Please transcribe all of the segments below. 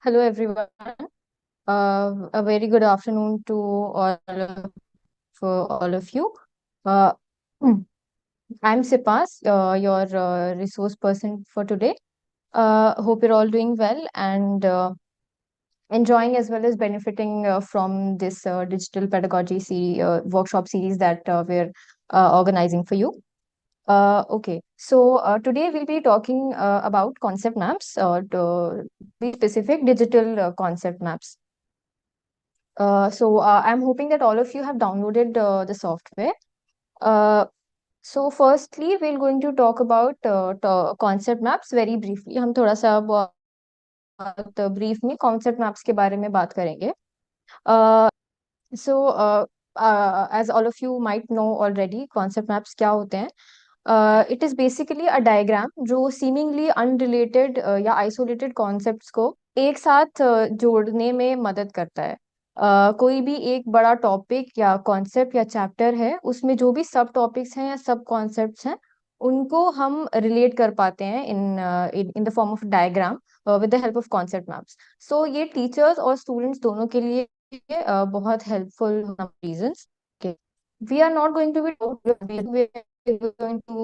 Hello, everyone. A very good afternoon to all of you. Uh, hmm, I'm Sipas, your resource person for today. Hope you're all doing well and enjoying as well as benefiting from this digital pedagogy workshop series that we're organizing for you. Okay, so today we'll be talking about concept maps, to be specific, digital concept maps. I'm hoping that all of you have downloaded the software. Uh, so firstly, we're going to talk about concept maps very briefly. हम थोड़ा सा बहुत brief में concept maps के बारे में बात करेंगे. Uh, as all of you might know already, concept maps क्या होते हैं? It is basically a diagram जो seemingly unrelated या isolated concepts को एक साथ जोड़ने में मदद करता है. कोई भी एक बड़ा टॉपिक या कॉन्सेप्ट या चैप्टर है, उसमें जो भी सब टॉपिक्स हैं या सब कॉन्सेप्ट्स हैं, उनको हम रिलेट कर पाते हैं in the form of diagram with the help of concept maps. So ये टीचर्स और स्टूडेंट्स दोनों के लिए बहुत helpful reasons. We are not going to be we're going to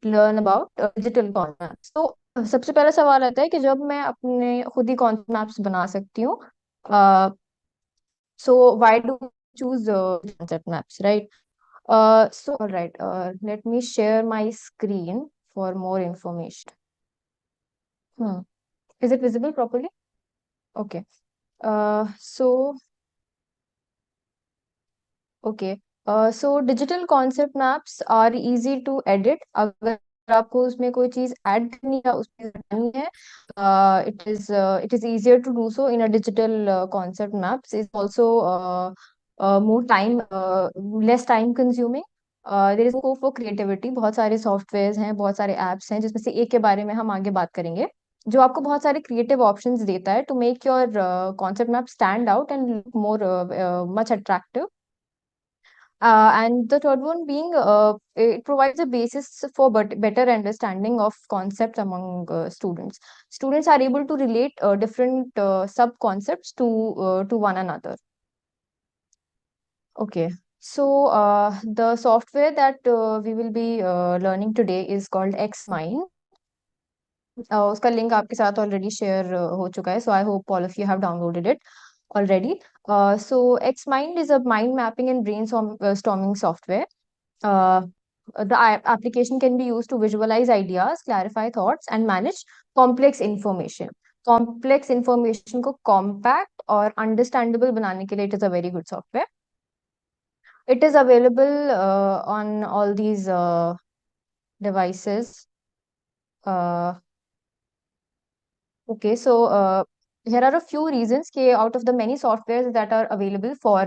learn about digital concepts. तो सबसे पहला सवाल आता है कि जब मैं अपने खुद ही concept maps बना सकती हूँ, so why do we choose concept maps, right? All right, let me share my screen for more information. Hmm. Is it visible properly? Okay. So okay. So digital concept maps are easy to edit. अगर आपको उसमें कोई चीज add करनी है, उसमें हटानी है, it is easier to do so in a digital concept maps. Is also more time less time consuming. There is scope for creativity. बहुत सारे सॉफ्टवेयर्स हैं, बहुत सारे एप्स हैं, जिसमें से एक के बारे में हम आगे बात करेंगे, जो आपको बहुत सारे क्रिएटिव ऑप्शंस देता है to make your concept map stand out and look more much attractive. And the third one being, it provides a basis for better understanding of concepts among students. Students are able to relate different sub concepts to one another. Okay, so the software that we will be learning today is called XMind. उसका link आपके साथ already share हो चुका है, so I hope all of you have downloaded it already. So XMind is a mind mapping and brainstorming software. Uh, the application can be used to visualize ideas, clarify thoughts, and manage complex information. Complex information को compact और understandable बनाने के लिए it is a very good software. It is available on all these devices. Uh, okay, so here are a few reasons कि out of the many softwares that are available for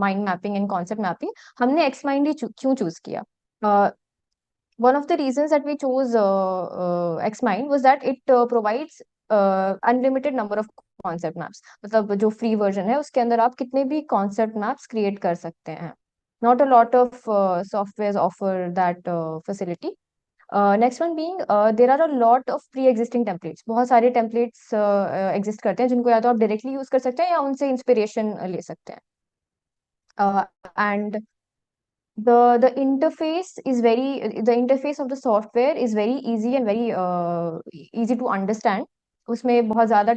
mind mapping and concept mapping, हमने XMind ही क्यों choose किया? One of the reasons that we chose XMind was that it provides unlimited number of concept maps. मतलब जो free version है उसके अंदर आप कितने भी concept maps create कर सकते हैं. Not a lot of softwares offer that facility. Next one being, there are a lot of pre-existing templates. बहुत सारे templates exist करते हैं जिनको या तो आप directly use कर सकते हैं या उनसे inspiration ले सकते हैं. And the interface of the software is very easy and very easy to understand. उसमें बहुत ज़्यादा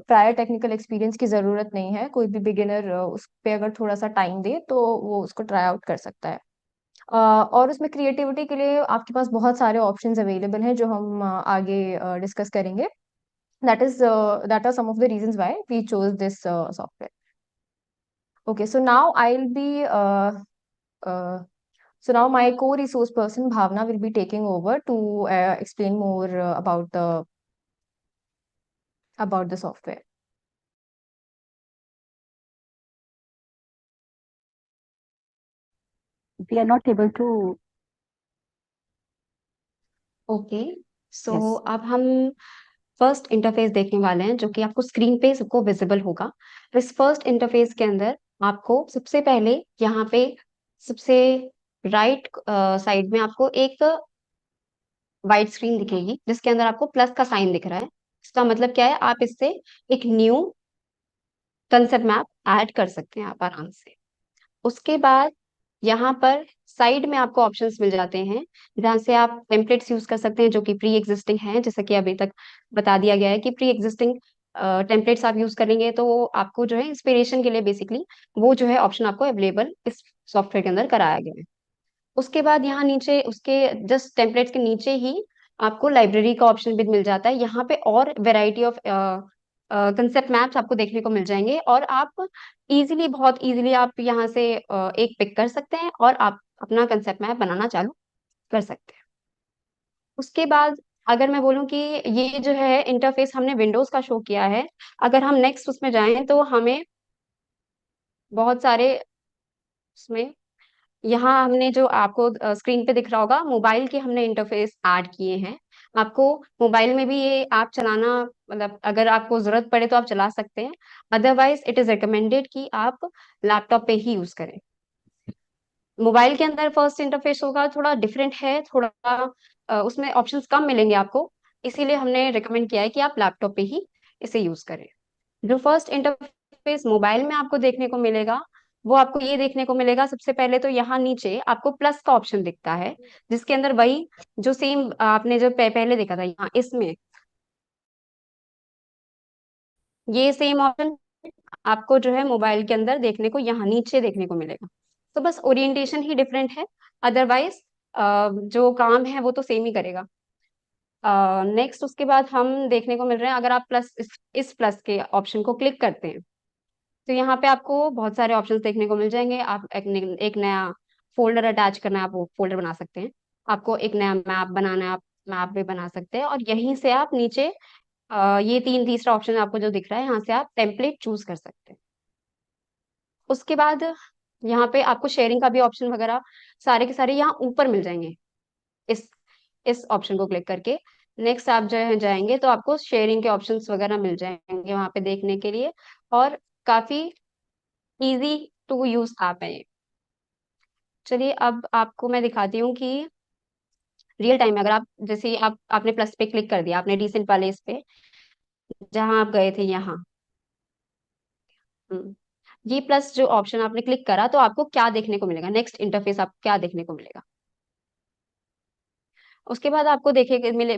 प्रायर टेक्निकल एक्सपीरियंस की ज़रूरत नहीं है. कोई भी बिगिनर उस पे अगर थोड़ा सा टाइम दे तो वो उसको ट्राई आउट कर सकता है. और उसमें क्रिएटिविटी के लिए आपके पास बहुत सारे ऑप्शंस अवेलेबल हैं जो हम आगे डिस्कस करेंगे. That are some of the reasons why we chose this software. Okay, so now I'll be uh, so now my co-resource person Bhavna will be taking over to explain more about the software. We are not able to. Okay. So Yes. अब हम first interface देखने वाले हैं जो कि आपको screen पे सबको विजिबल होगा. इस फर्स्ट इंटरफेस के अंदर आपको सबसे पहले यहाँ पे सबसे राइट साइड में आपको एक वाइट स्क्रीन दिखेगी जिसके अंदर आपको प्लस का साइन दिख रहा है. इसका मतलब क्या है, आप इससे एक न्यू कंसेप्ट मैप ऐड कर सकते हैं आप आराम से। उसके बाद यहाँ पर साइड में आपको ऑप्शंस मिल जाते हैं, जहाँ से आप टेम्पलेट्स यूज कर सकते हैं जो कि प्री एग्जिस्टिंग हैं, जैसा कि अभी तक बता दिया गया है कि प्री एग्जिस्टिंग टेम्पलेट्स आप यूज करेंगे तो आपको जो है इंस्पिरेशन के लिए बेसिकली वो जो है ऑप्शन आपको अवेलेबल इस सॉफ्टवेयर के अंदर कराया गया है। उसके बाद यहाँ नीचे उसके जस्ट टेम्पलेट्स के नीचे ही आपको लाइब्रेरी का ऑप्शन भी मिल जाता है। यहाँ पे और वेराइटी ऑफ कंसेप्ट मैप्स आपको देखने को मिल जाएंगे, और आप इजीली, बहुत इजीली आप यहाँ से एक पिक कर सकते हैं और आप अपना कंसेप्ट मैप बनाना चालू कर सकते हैं। उसके बाद अगर मैं बोलूँ कि ये जो है इंटरफेस हमने विंडोज का शो किया है, अगर हम नेक्स्ट उसमें जाएं तो हमें बहुत सारे उसमें, यहाँ हमने जो आपको स्क्रीन पे दिख रहा होगा, मोबाइल के हमने इंटरफेस ऐड किए हैं। आपको मोबाइल में भी ये ऐप चलाना, मतलब अगर आपको जरूरत पड़े तो आप चला सकते हैं, अदरवाइज इट इज रिकमेंडेड कि आप लैपटॉप पे ही यूज करें। मोबाइल के अंदर फर्स्ट इंटरफेस होगा थोड़ा डिफरेंट है, थोड़ा उसमें ऑप्शंस कम मिलेंगे आपको, इसीलिए हमने रिकमेंड किया है कि आप लैपटॉप पे ही इसे यूज करें। जो फर्स्ट इंटरफेस मोबाइल में आपको देखने को मिलेगा, वो आपको ये देखने को मिलेगा, सबसे पहले तो यहाँ नीचे आपको प्लस का ऑप्शन दिखता है, जिसके अंदर वही जो सेम आपने जो पहले देखा था यहाँ इसमें, ये सेम ऑप्शन आपको जो है मोबाइल के अंदर देखने को यहाँ नीचे देखने को मिलेगा। तो बस ओरिएंटेशन ही डिफरेंट है, अदरवाइज जो काम है वो तो सेम ही करेगा। नेक्स्ट उसके बाद हम देखने को मिल रहे हैं, अगर आप प्लस इस प्लस के ऑप्शन को क्लिक करते हैं तो यहाँ पे आपको बहुत सारे ऑप्शंस देखने को मिल जाएंगे। आप एक नया फोल्डर अटैच करना है, आप वो फोल्डर बना सकते हैं। आपको एक नया मैप बनाना है, आप मैप भी बना सकते हैं, और यहीं से आप नीचे ये तीसरा ऑप्शन आपको जो दिख रहा है, यहाँ से आप टेम्पलेट चूज कर सकते हैं। उसके बाद यहाँ पे आपको शेयरिंग का भी ऑप्शन वगैरह सारे के सारे यहाँ ऊपर मिल जाएंगे। इस इस ऑप्शन को क्लिक करके नेक्स्ट आप जो है जाएंगे तो आपको शेयरिंग के ऑप्शंस वगैरह मिल जाएंगे वहां पे देखने के लिए, और काफी इजी टू यूज ऐप है ये। चलिए अब आपको मैं दिखाती हूँ कि रियल टाइम में अगर आप, जैसे आप आपने प्लस पे क्लिक कर दिया, आपने रिसेंट वाले इस पे जहां आप गए थे यहाँ, हम्म, ये प्लस जो ऑप्शन आपने क्लिक करा तो आपको क्या देखने को मिलेगा, नेक्स्ट इंटरफेस आपको क्या देखने को मिलेगा। उसके बाद आपको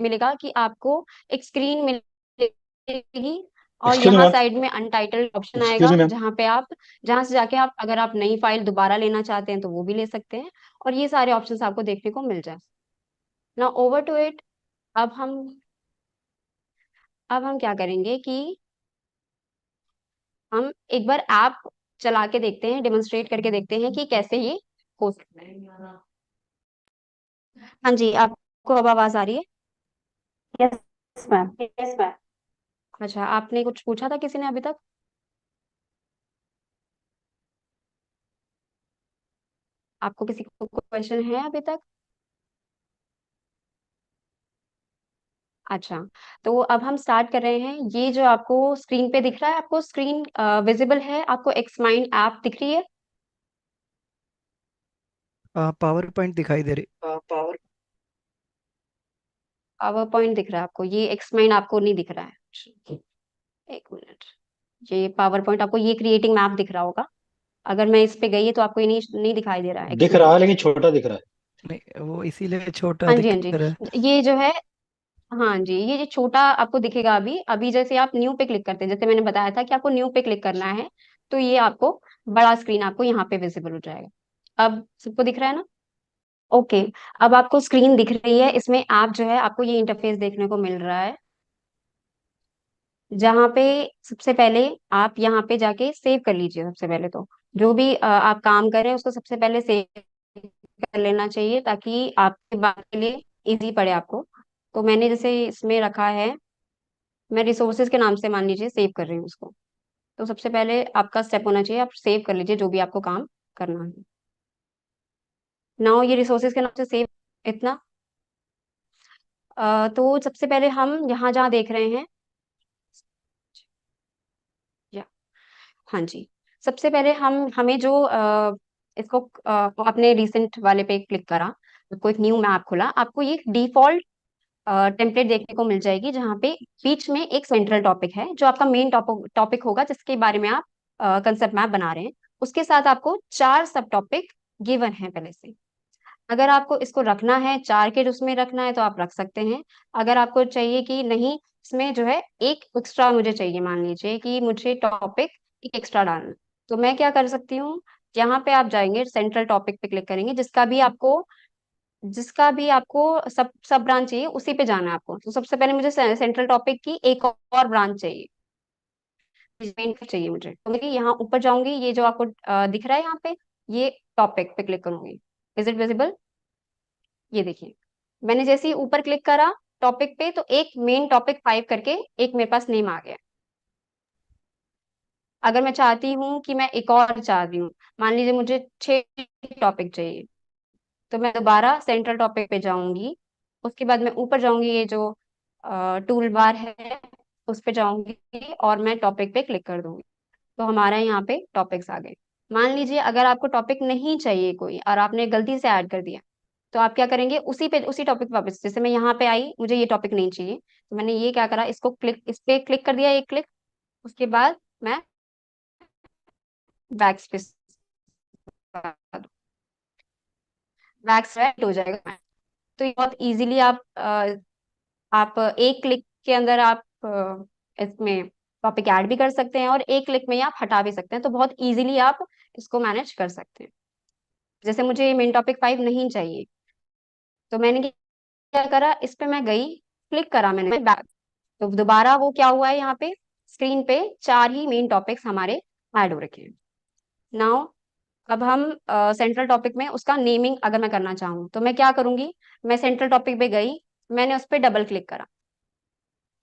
मिलेगा कि आपको एक स्क्रीन मिलेगी, और एक्सक्यूज मी यहाँ मैम। साइड में अनटाइटल्ड ऑप्शन एक्सक्यूज आएगा, मी मैम। जहाँ पे आप, जहाँ से जाके आप अगर आप नई फाइल दोबारा लेना चाहते हैं तो वो भी ले सकते हैं, और ये सारे ऑप्शंस आपको देखने को मिल जाए। ना ओवर टू इट। अब हम अब हम क्या करेंगे कि हम एक बार ऐप चला के देखते हैं, डेमोन्स्ट्रेट करके देखते हैं कि कैसे ये हो सकता है। हाँ जी, आपको अब आवाज आ रही है? Yes ma'am. Yes ma'am. अच्छा, आपने कुछ पूछा था किसी ने अभी तक? आपको किसी को क्वेश्चन है अभी तक? अच्छा, तो अब हम स्टार्ट कर रहे हैं। ये जो आपको स्क्रीन पे दिख रहा है, आपको स्क्रीन विजिबल है, आपको एक्स माइंड ऐप दिख रही है? पावर पॉइंट दिखाई दे रही। पावर पावर पॉइंट दिख रहा है आपको, ये एक्स माइंड आपको नहीं दिख रहा है। एक मिनट, ये पावर पॉइंट आपको ये क्रिएटिंग मैप दिख रहा होगा। अगर मैं इस पे गई तो आपको ये नहीं दिखाई दे रहा है एक्स दिख रहा माइंड? है लेकिन छोटा दिख रहा है। नहीं, वो इसीलिए छोटा हाँ जी, दिख हाँ जी। रहा है। ये जो है, हाँ जी, ये जो छोटा आपको दिखेगा अभी अभी, जैसे आप न्यू पे क्लिक करते हैं, जैसे मैंने बताया था कि आपको न्यू पे क्लिक करना है, तो ये आपको बड़ा स्क्रीन आपको यहाँ पे विजिबल हो जाएगा। अब सबको दिख रहा है ना? ओके। अब आपको स्क्रीन दिख रही है, इसमें आप जो है आपको ये इंटरफेस देखने को मिल रहा है, जहाँ पे सबसे पहले आप यहाँ पे जाके सेव कर लीजिए। सबसे पहले तो जो भी आप काम कर रहे हैं उसको सबसे पहले सेव कर लेना चाहिए, ताकि आपके बाद के लिए इजी पड़े आपको। तो मैंने जैसे इसमें रखा है, मैं रिसोर्सेज के नाम से मान लीजिए सेव कर रही हूँ उसको। तो सबसे पहले आपका स्टेप होना चाहिए, आप सेव कर लीजिए जो भी आपको काम करना है। नाउ ये रिसोर्सेज के नाम से सेव, इतना। तो सबसे पहले हम यहाँ जहाँ देख रहे हैं, या हाँ जी, सबसे पहले हमें जो इसको आपने रिसेंट वाले पे क्लिक करा, आपको एक न्यू मैप खुला, आपको ये डिफॉल्ट टेम्पलेट देखने को मिल जाएगी, जहाँ पे बीच में एक सेंट्रल टॉपिक है जो आपका मेन टॉपिक होगा, जिसके बारे में आप कंसेप्ट मैप बना रहे हैं। उसके साथ आपको 4 सब टॉपिक गिवन है पहले से। अगर आपको इसको रखना है 4 के उसमें रखना है तो आप रख सकते हैं। अगर आपको चाहिए कि नहीं, इसमें जो है एक एक्स्ट्रा मुझे चाहिए, मान लीजिए कि मुझे टॉपिक एक एक्स्ट्रा डालना, तो मैं क्या कर सकती हूँ, यहाँ पे आप जाएंगे, सेंट्रल टॉपिक पे क्लिक करेंगे, जिसका भी आपको सब सब ब्रांच चाहिए उसी पे जाना है आपको। तो सबसे पहले मुझे सेंट्रल टॉपिक की एक और ब्रांच चाहिए, मेन चाहिए मुझे, तो मैं यहाँ ऊपर जाऊंगी, ये जो आपको दिख रहा है यहाँ पे, ये टॉपिक पे क्लिक करूंगी। Is it visible? ये देखिए, मैंने जैसे ही ऊपर क्लिक करा टॉपिक पे, तो एक मेन टॉपिक 5 करके एक मेरे पास नेम आ गया। अगर मैं चाहती हूँ कि मैं एक और चाहती हूँ, मान लीजिए मुझे 6 टॉपिक चाहिए, तो मैं दोबारा सेंट्रल टॉपिक पे जाऊंगी। उसके बाद मैं ऊपर जाऊंगी, ये जो टूल बार है उस पे जाऊंगी और मैं टॉपिक पे क्लिक कर दूंगी, तो हमारा यहाँ पे टॉपिक्स आ गए। मान लीजिए अगर आपको टॉपिक नहीं चाहिए कोई और आपने गलती से ऐड कर दिया, तो आप क्या करेंगे, उसी टॉपिक पे वापस, जैसे मैं यहाँ पे आई, मुझे ये टॉपिक नहीं चाहिए, तो मैंने ये क्या करा, इस पे क्लिक कर दिया, एक क्लिक। उसके बाद मैं बैक स्पेस, बैक स्पेस हो जाएगा। तो ये बहुत इजीली आप एक क्लिक के अंदर आप इसमें टॉपिक ऐड भी कर सकते हैं और एक क्लिक में ही आप हटा भी सकते हैं, तो बहुत इजीली आप इसको मैनेज कर सकते हैं। जैसे मुझे मेन टॉपिक 5 नहीं चाहिए, तो मैंने क्या करा, इस पे मैं गई, क्लिक करा मैंने बैक, तो दोबारा वो क्या हुआ है, यहाँ पे स्क्रीन पे 4 ही मेन टॉपिक्स हमारे ऐड हो रखे हैं। नाउ अब हम सेंट्रल टॉपिक में उसका नेमिंग अगर मैं करना चाहूँ, तो मैं क्या करूंगी, मैं सेंट्रल टॉपिक पे गई, मैंने उस पर डबल क्लिक करा,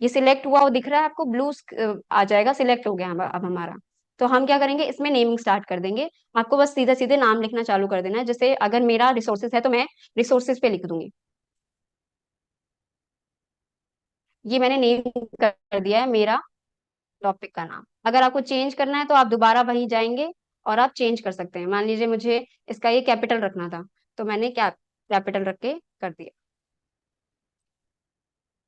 ये सिलेक्ट हुआ, वो दिख रहा है आपको, ब्लू आ जाएगा, सिलेक्ट हो गया अब हमारा। तो हम क्या करेंगे, इसमें नेमिंग स्टार्ट कर देंगे। आपको बस सीधे सीधे नाम लिखना चालू कर देना है। जैसे अगर मेरा रिसोर्सेज है तो मैं रिसोर्सेज पे लिख दूंगी, ये मैंने नेम कर दिया है मेरा टॉपिक का नाम। अगर आपको चेंज करना है तो आप दोबारा वहीं जाएंगे और आप चेंज कर सकते हैं। मान लीजिए मुझे इसका ये कैपिटल रखना था, तो मैंने कैपिटल रख के कर दिया।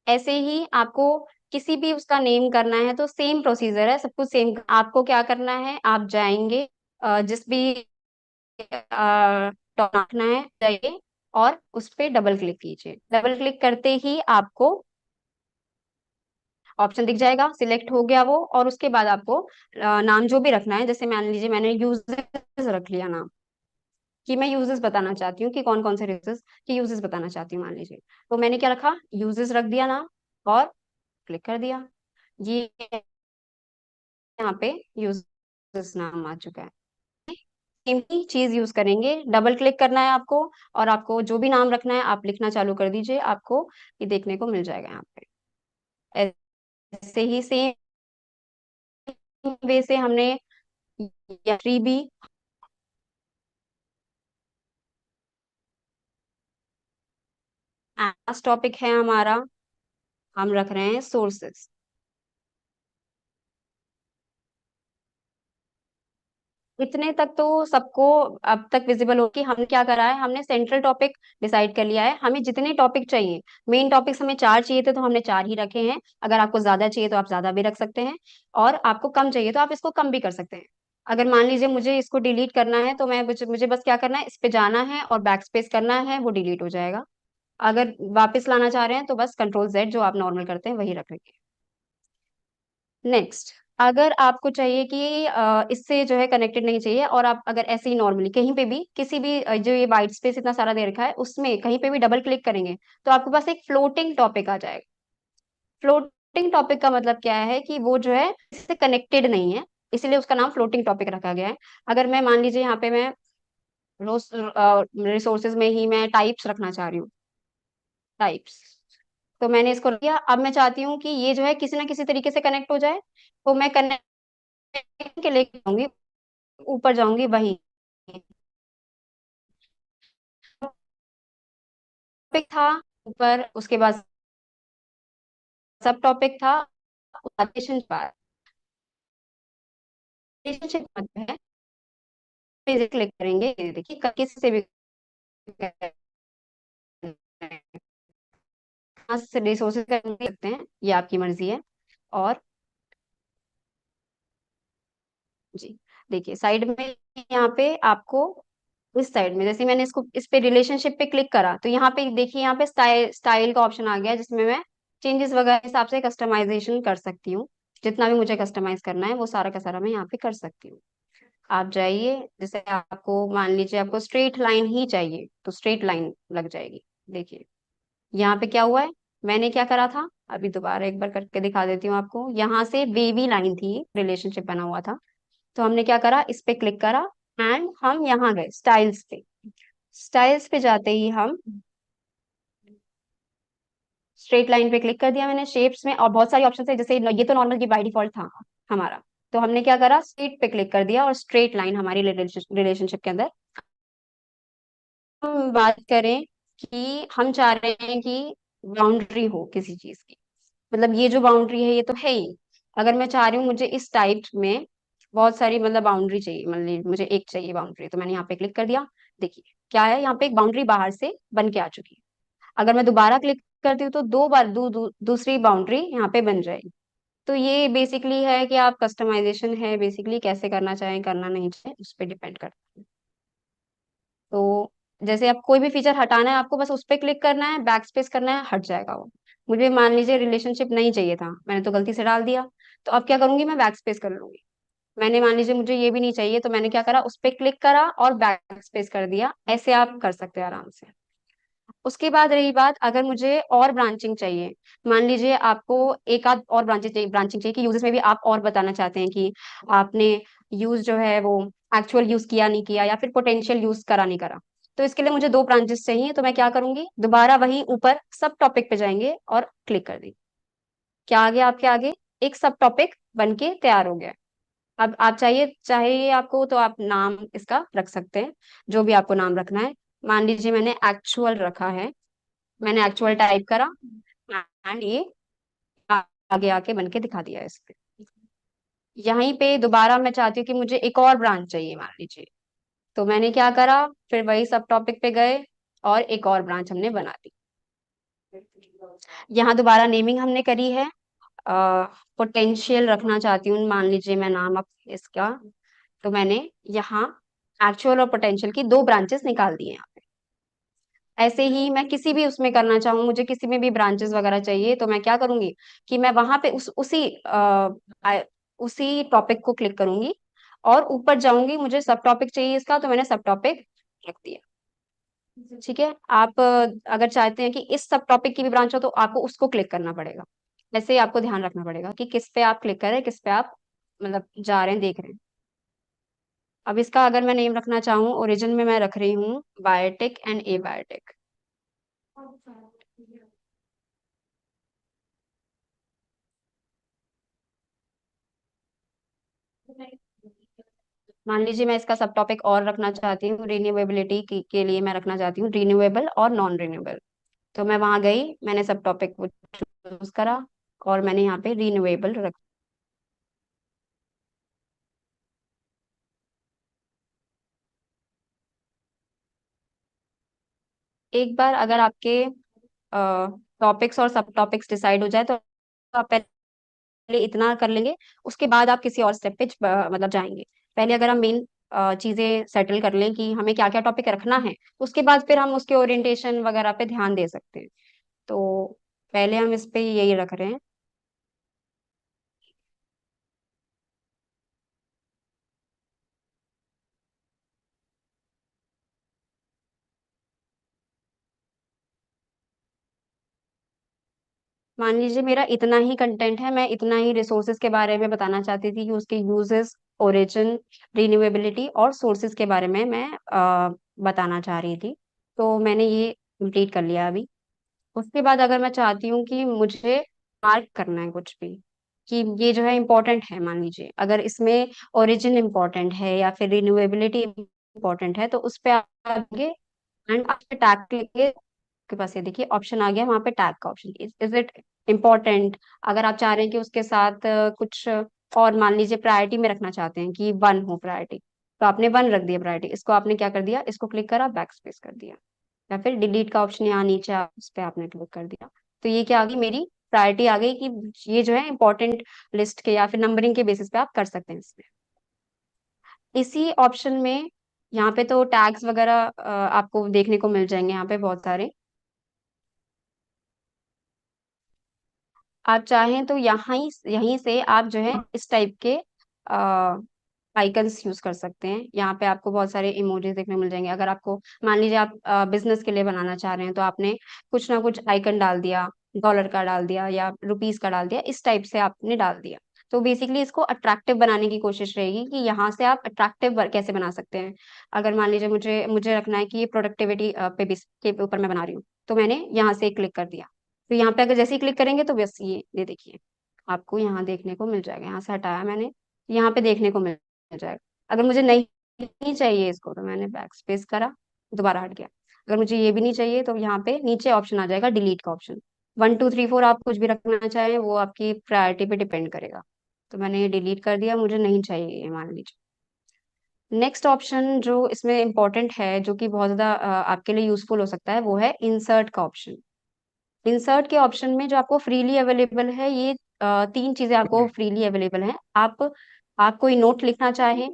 ऐसे ही आपको किसी भी उसका नेम करना है तो सेम प्रोसीजर है, सब कुछ सेम। आपको क्या करना है, आप जाएंगे जिस भी टॉप रखना है जाइए और उस पर डबल क्लिक कीजिए। डबल क्लिक करते ही आपको ऑप्शन दिख जाएगा, सिलेक्ट हो गया वो, और उसके बाद आपको नाम जो भी रखना है, जैसे मान लीजिए मैंने यूजर्स रख लिया नाम, कि मैं यूजर्स बताना चाहती हूँ कि कौन कौन से यूजर्स की यूजर्स बताना चाहती हूँ मान लीजिए, तो मैंने क्या रखा, यूजर्स रख दिया नाम और क्लिक कर दिया। ये यहाँ पे यूजर्स नाम आ चुका है। सेम ही चीज यूज करेंगे, डबल क्लिक करना है आपको और आपको जो भी नाम रखना है आप लिखना चालू कर दीजिए, आपको ये देखने को मिल जाएगा यहाँ पे। ऐसे ही सेम वे से हमने थ्री बी लास्ट टॉपिक है हमारा, हम रख रहे हैं सोर्सेस। इतने तक तो सबको अब तक विजिबल हो कि हमने क्या करा है, हमने सेंट्रल टॉपिक डिसाइड कर लिया है, हमें जितने टॉपिक चाहिए, मेन टॉपिक्स हमें 4 चाहिए थे तो हमने 4 ही रखे हैं। अगर आपको ज्यादा चाहिए तो आप ज्यादा भी रख सकते हैं, और आपको कम चाहिए तो आप इसको कम भी कर सकते हैं। अगर मान लीजिए मुझे इसको डिलीट करना है, तो मुझे बस क्या करना है, इस पे जाना है और बैक स्पेस करना है, वो डिलीट हो जाएगा। अगर वापस लाना चाह रहे हैं तो बस कंट्रोल Z जो आप नॉर्मल करते हैं वही रखेंगे। नेक्स्ट, अगर आपको चाहिए कि इससे जो है कनेक्टेड नहीं चाहिए, और आप अगर ऐसे ही नॉर्मली कहीं पे भी किसी भी जो ये वाइट स्पेस इतना सारा दे रखा है उसमें कहीं पे भी डबल क्लिक करेंगे, तो आपके पास एक फ्लोटिंग टॉपिक आ जाएगा। फ्लोटिंग टॉपिक का मतलब क्या है कि वो जो है इससे कनेक्टेड नहीं है, इसलिए उसका नाम फ्लोटिंग टॉपिक रखा गया है। अगर मैं मान लीजिए यहाँ पे मैं रिसोर्सेज में ही मैं टाइप्स रखना चाह रही हूँ, टाइप्स, तो मैंने इसको किया। अब मैं चाहती हूँ कि ये जो है किसी ना किसी तरीके से कनेक्ट हो जाए, तो मैं कनेक्ट के लेके जाऊंगी, ऊपर जाऊंगी वहीं, टॉपिक था ऊपर, उसके बाद सब टॉपिक था, रिलेशनशिप रिलेशनशिप है, पे क्लिक करेंगे, ये देखिए किसी से भी यहाँ से रिसोर्सेज कर सकते हैं, ये आपकी मर्जी है। और जी, देखिए साइड में यहाँ पे आपको इस साइड में, जैसे मैंने इसको इस पे रिलेशनशिप पे क्लिक करा तो यहाँ पे देखिए, यहाँ पे स्टाइल का ऑप्शन आ गया, जिसमें मैं चेंजेस वगैरह के हिसाब से कस्टमाइजेशन कर सकती हूँ। जितना भी मुझे कस्टमाइज करना है वो सारा का सारा मैं यहाँ पे कर सकती हूँ। आप जाइए, जैसे आपको मान लीजिए आपको स्ट्रेट लाइन ही चाहिए तो स्ट्रेट लाइन लग जाएगी। देखिए यहाँ पे क्या हुआ है, मैंने क्या करा था, अभी दोबारा एक बार करके दिखा देती हूँ आपको। यहाँ से वेवी लाइन थी, रिलेशनशिप बना हुआ था, तो हमने क्या करा, इस पे क्लिक करा एंड हम यहाँ गए स्टाइल्स पे। स्टाइल्स पे जाते ही हम स्ट्रेट लाइन पे क्लिक कर दिया मैंने, शेप्स में और बहुत सारी ऑप्शन है, जैसे ये तो नॉर्मल की बाय डिफॉल्ट था हमारा। तो हमने क्या करा, स्ट्रेट पे क्लिक कर दिया और स्ट्रेट लाइन हमारी रिलेशनशिप के अंदर। हम बात करें कि हम चाह रहे हैं कि बाउंड्री हो किसी चीज की, मतलब ये जो बाउंड्री है ये तो है ही। अगर मैं चाह रही हूँ मुझे इस टाइप में बहुत सारी मतलब बाउंड्री चाहिए, मतलब मुझे एक चाहिए बाउंड्री, तो मैंने यहाँ पे क्लिक कर दिया। देखिए क्या है, यहाँ पे एक बाउंड्री बाहर से बन के आ चुकी है। अगर मैं दोबारा क्लिक करती हूँ तो दो बार दूसरी बाउंड्री यहाँ पे बन जाएगी। तो ये बेसिकली है कि आप कस्टमाइजेशन है बेसिकली कैसे करना चाहें करना नहीं चाहें उस पर डिपेंड करता है। तो जैसे आप कोई भी फीचर हटाना है, आपको बस उस पर क्लिक करना है, बैक स्पेस करना है, हट जाएगा वो। मुझे मान लीजिए रिलेशनशिप नहीं चाहिए था, मैंने तो गलती से डाल दिया, तो अब क्या करूंगी, मैं बैक स्पेस कर लूंगी। मैंने मान लीजिए मुझे ये भी नहीं चाहिए, तो मैंने क्या करा, उस पर क्लिक करा और बैक स्पेस कर दिया। ऐसे आप कर सकते हैं आराम से। उसके बाद रही बात, अगर मुझे और ब्रांचिंग चाहिए, मान लीजिए आपको एक आध और ब्रांचिंग चाहिए कि यूजेस में भी आप और बताना चाहते हैं कि आपने यूज जो है वो एक्चुअल यूज किया नहीं किया, या फिर पोटेंशियल यूज करा नहीं करा। तो इसके लिए मुझे दो ब्रांचेस चाहिए, तो मैं क्या करूंगी, दोबारा वहीं ऊपर सब टॉपिक पे जाएंगे और क्लिक कर देंगे। क्या आ गया आपके आगे, एक सब टॉपिक बन के तैयार हो गया। अब आप चाहिए आपको तो आप नाम इसका रख सकते हैं, जो भी आपको नाम रखना है। मान लीजिए मैंने एक्चुअल रखा है, मैंने एक्चुअल टाइप करा एंड ये आगे आके बन के दिखा दिया इस पे। यहीं पे दोबारा मैं चाहती हूँ कि मुझे एक और ब्रांच चाहिए मान लीजिए, तो मैंने क्या करा, फिर वही सब टॉपिक पे गए और एक और ब्रांच हमने बना दी। यहाँ दोबारा नेमिंग हमने करी है, पोटेंशियल रखना चाहती हूँ मान लीजिए मैं नाम अब इसका, तो मैंने यहाँ एक्चुअल और पोटेंशियल की दो ब्रांचेस निकाल दी हैं यहाँ पे। ऐसे ही मैं किसी भी उसमें करना चाहूँ, मुझे किसी में भी ब्रांचेस वगैरह चाहिए, तो मैं क्या करूंगी कि मैं वहां पे उसी टॉपिक को क्लिक करूंगी और ऊपर जाऊंगी, मुझे सब टॉपिक चाहिए इसका, तो मैंने सब टॉपिक रख दिया। ठीक है, आप अगर चाहते हैं कि इस सब टॉपिक की भी ब्रांच हो तो आपको उसको क्लिक करना पड़ेगा। ऐसे ही आपको ध्यान रखना पड़ेगा कि किस पे आप क्लिक करें, किस पे आप मतलब जा रहे हैं, देख रहे हैं। अब इसका अगर मैं नेम रखना चाहूँ, ओरिजिन में मैं रख रही हूँ बायोटेक एंड ए बायोटेक। मान लीजिए मैं इसका सब टॉपिक और रखना चाहती हूँ, रिन्यूएबिलिटी के लिए मैं रखना चाहती हूँ रिन्यूएबल और नॉन रिन्यूएबल। तो मैं वहां गई, मैंने सब टॉपिक को चूज करा और मैंने यहाँ पे रिन्यूएबल रख। एक बार अगर आपके टॉपिक्स और सब टॉपिक्स डिसाइड हो जाए तो आप पहले इतना कर लेंगे, उसके बाद आप किसी और स्टेप पे मतलब जाएंगे। पहले अगर हम मेन चीजें सेटल कर लें कि हमें क्या क्या टॉपिक रखना है, उसके बाद फिर हम उसके ओरिएंटेशन वगैरह पे ध्यान दे सकते हैं। तो पहले हम इस पे यही रख रहे हैं। मान लीजिए मेरा इतना ही कंटेंट है, मैं इतना ही रिसोर्सेज के बारे में बताना चाहती थी कि उसके यूजेस, ओरिजिन, रिन्यूएबिलिटी और सोर्सेज के बारे में मैं बताना चाह रही थी। तो मैंने ये कंप्लीट कर लिया अभी। उसके बाद अगर मैं चाहती हूँ कि मुझे मार्क करना है कुछ भी, कि ये जो है इम्पोर्टेंट है, मान लीजिए अगर इसमें ओरिजिन इम्पोर्टेंट है या फिर रिन्यूएबिलिटी इम्पोर्टेंट है, तो उस पे आगे एंड आप टैग क्लिक, आपके पास ये देखिए ऑप्शन आ गया वहां पे टैग का ऑप्शन, इज इट इम्पोर्टेंट। अगर आप चाह रहे हैं कि उसके साथ कुछ और मान लीजिए प्रायोरिटी में रखना चाहते हैं कि वन हो प्रायोरिटी, तो आपने वन रख दिया प्रायोरिटी, इसको आपने क्या कर दिया, इसको क्लिक करा, बैक स्पेस कर दिया, या फिर डिलीट का ऑप्शन यहाँ नीचे उस पर आपने क्लिक कर दिया। तो ये क्या आ गई, मेरी प्रायोरिटी आ गई कि ये जो है इंपॉर्टेंट लिस्ट के या फिर नंबरिंग के बेसिस पे आप कर सकते हैं इसमें। इसी ऑप्शन में यहाँ पे तो टैग्स वगैरह आपको देखने को मिल जाएंगे यहाँ पे बहुत सारे। आप चाहें तो यहाँ ही यहीं से आप जो है इस टाइप के आइकन्स यूज कर सकते हैं। यहाँ पे आपको बहुत सारे इमोजीज देखने को मिल जाएंगे। अगर आपको मान लीजिए आप बिजनेस के लिए बनाना चाह रहे हैं तो आपने कुछ ना कुछ आइकन डाल दिया, डॉलर का डाल दिया या रुपीस का डाल दिया, इस टाइप से आपने डाल दिया। तो बेसिकली इसको अट्रैक्टिव बनाने की कोशिश रहेगी कि यहाँ से आप अट्रैक्टिव कैसे बना सकते हैं। अगर मान लीजिए मुझे मुझे रखना है कि ये प्रोडक्टिविटी के ऊपर मैं बना रही हूँ, तो मैंने यहाँ से क्लिक कर दिया। तो यहाँ पे अगर जैसे ही क्लिक करेंगे तो बस ये देखिए आपको यहाँ देखने को मिल जाएगा। यहाँ से हटाया मैंने, यहाँ पे देखने को मिल जाएगा। अगर मुझे नहीं चाहिए इसको तो मैंने बैक स्पेस करा, दोबारा हट गया। अगर मुझे ये भी नहीं चाहिए तो यहाँ पे नीचे ऑप्शन आ जाएगा डिलीट का ऑप्शन। 1 2 3 4 आप कुछ भी रखना चाहें, वो आपकी प्रायोरिटी पे डिपेंड करेगा। तो मैंने ये डिलीट कर दिया, मुझे नहीं चाहिए ये, मान लीजिए। नेक्स्ट ऑप्शन जो इसमें इंपॉर्टेंट है, जो कि बहुत ज्यादा आपके लिए यूजफुल हो सकता है, वो है इंसर्ट का ऑप्शन। इंसर्ट के ऑप्शन में जो आपको फ्रीली अवेलेबल है, ये 3 चीजें आपको फ्रीली अवेलेबल हैं। आप कोई नोट लिखना चाहें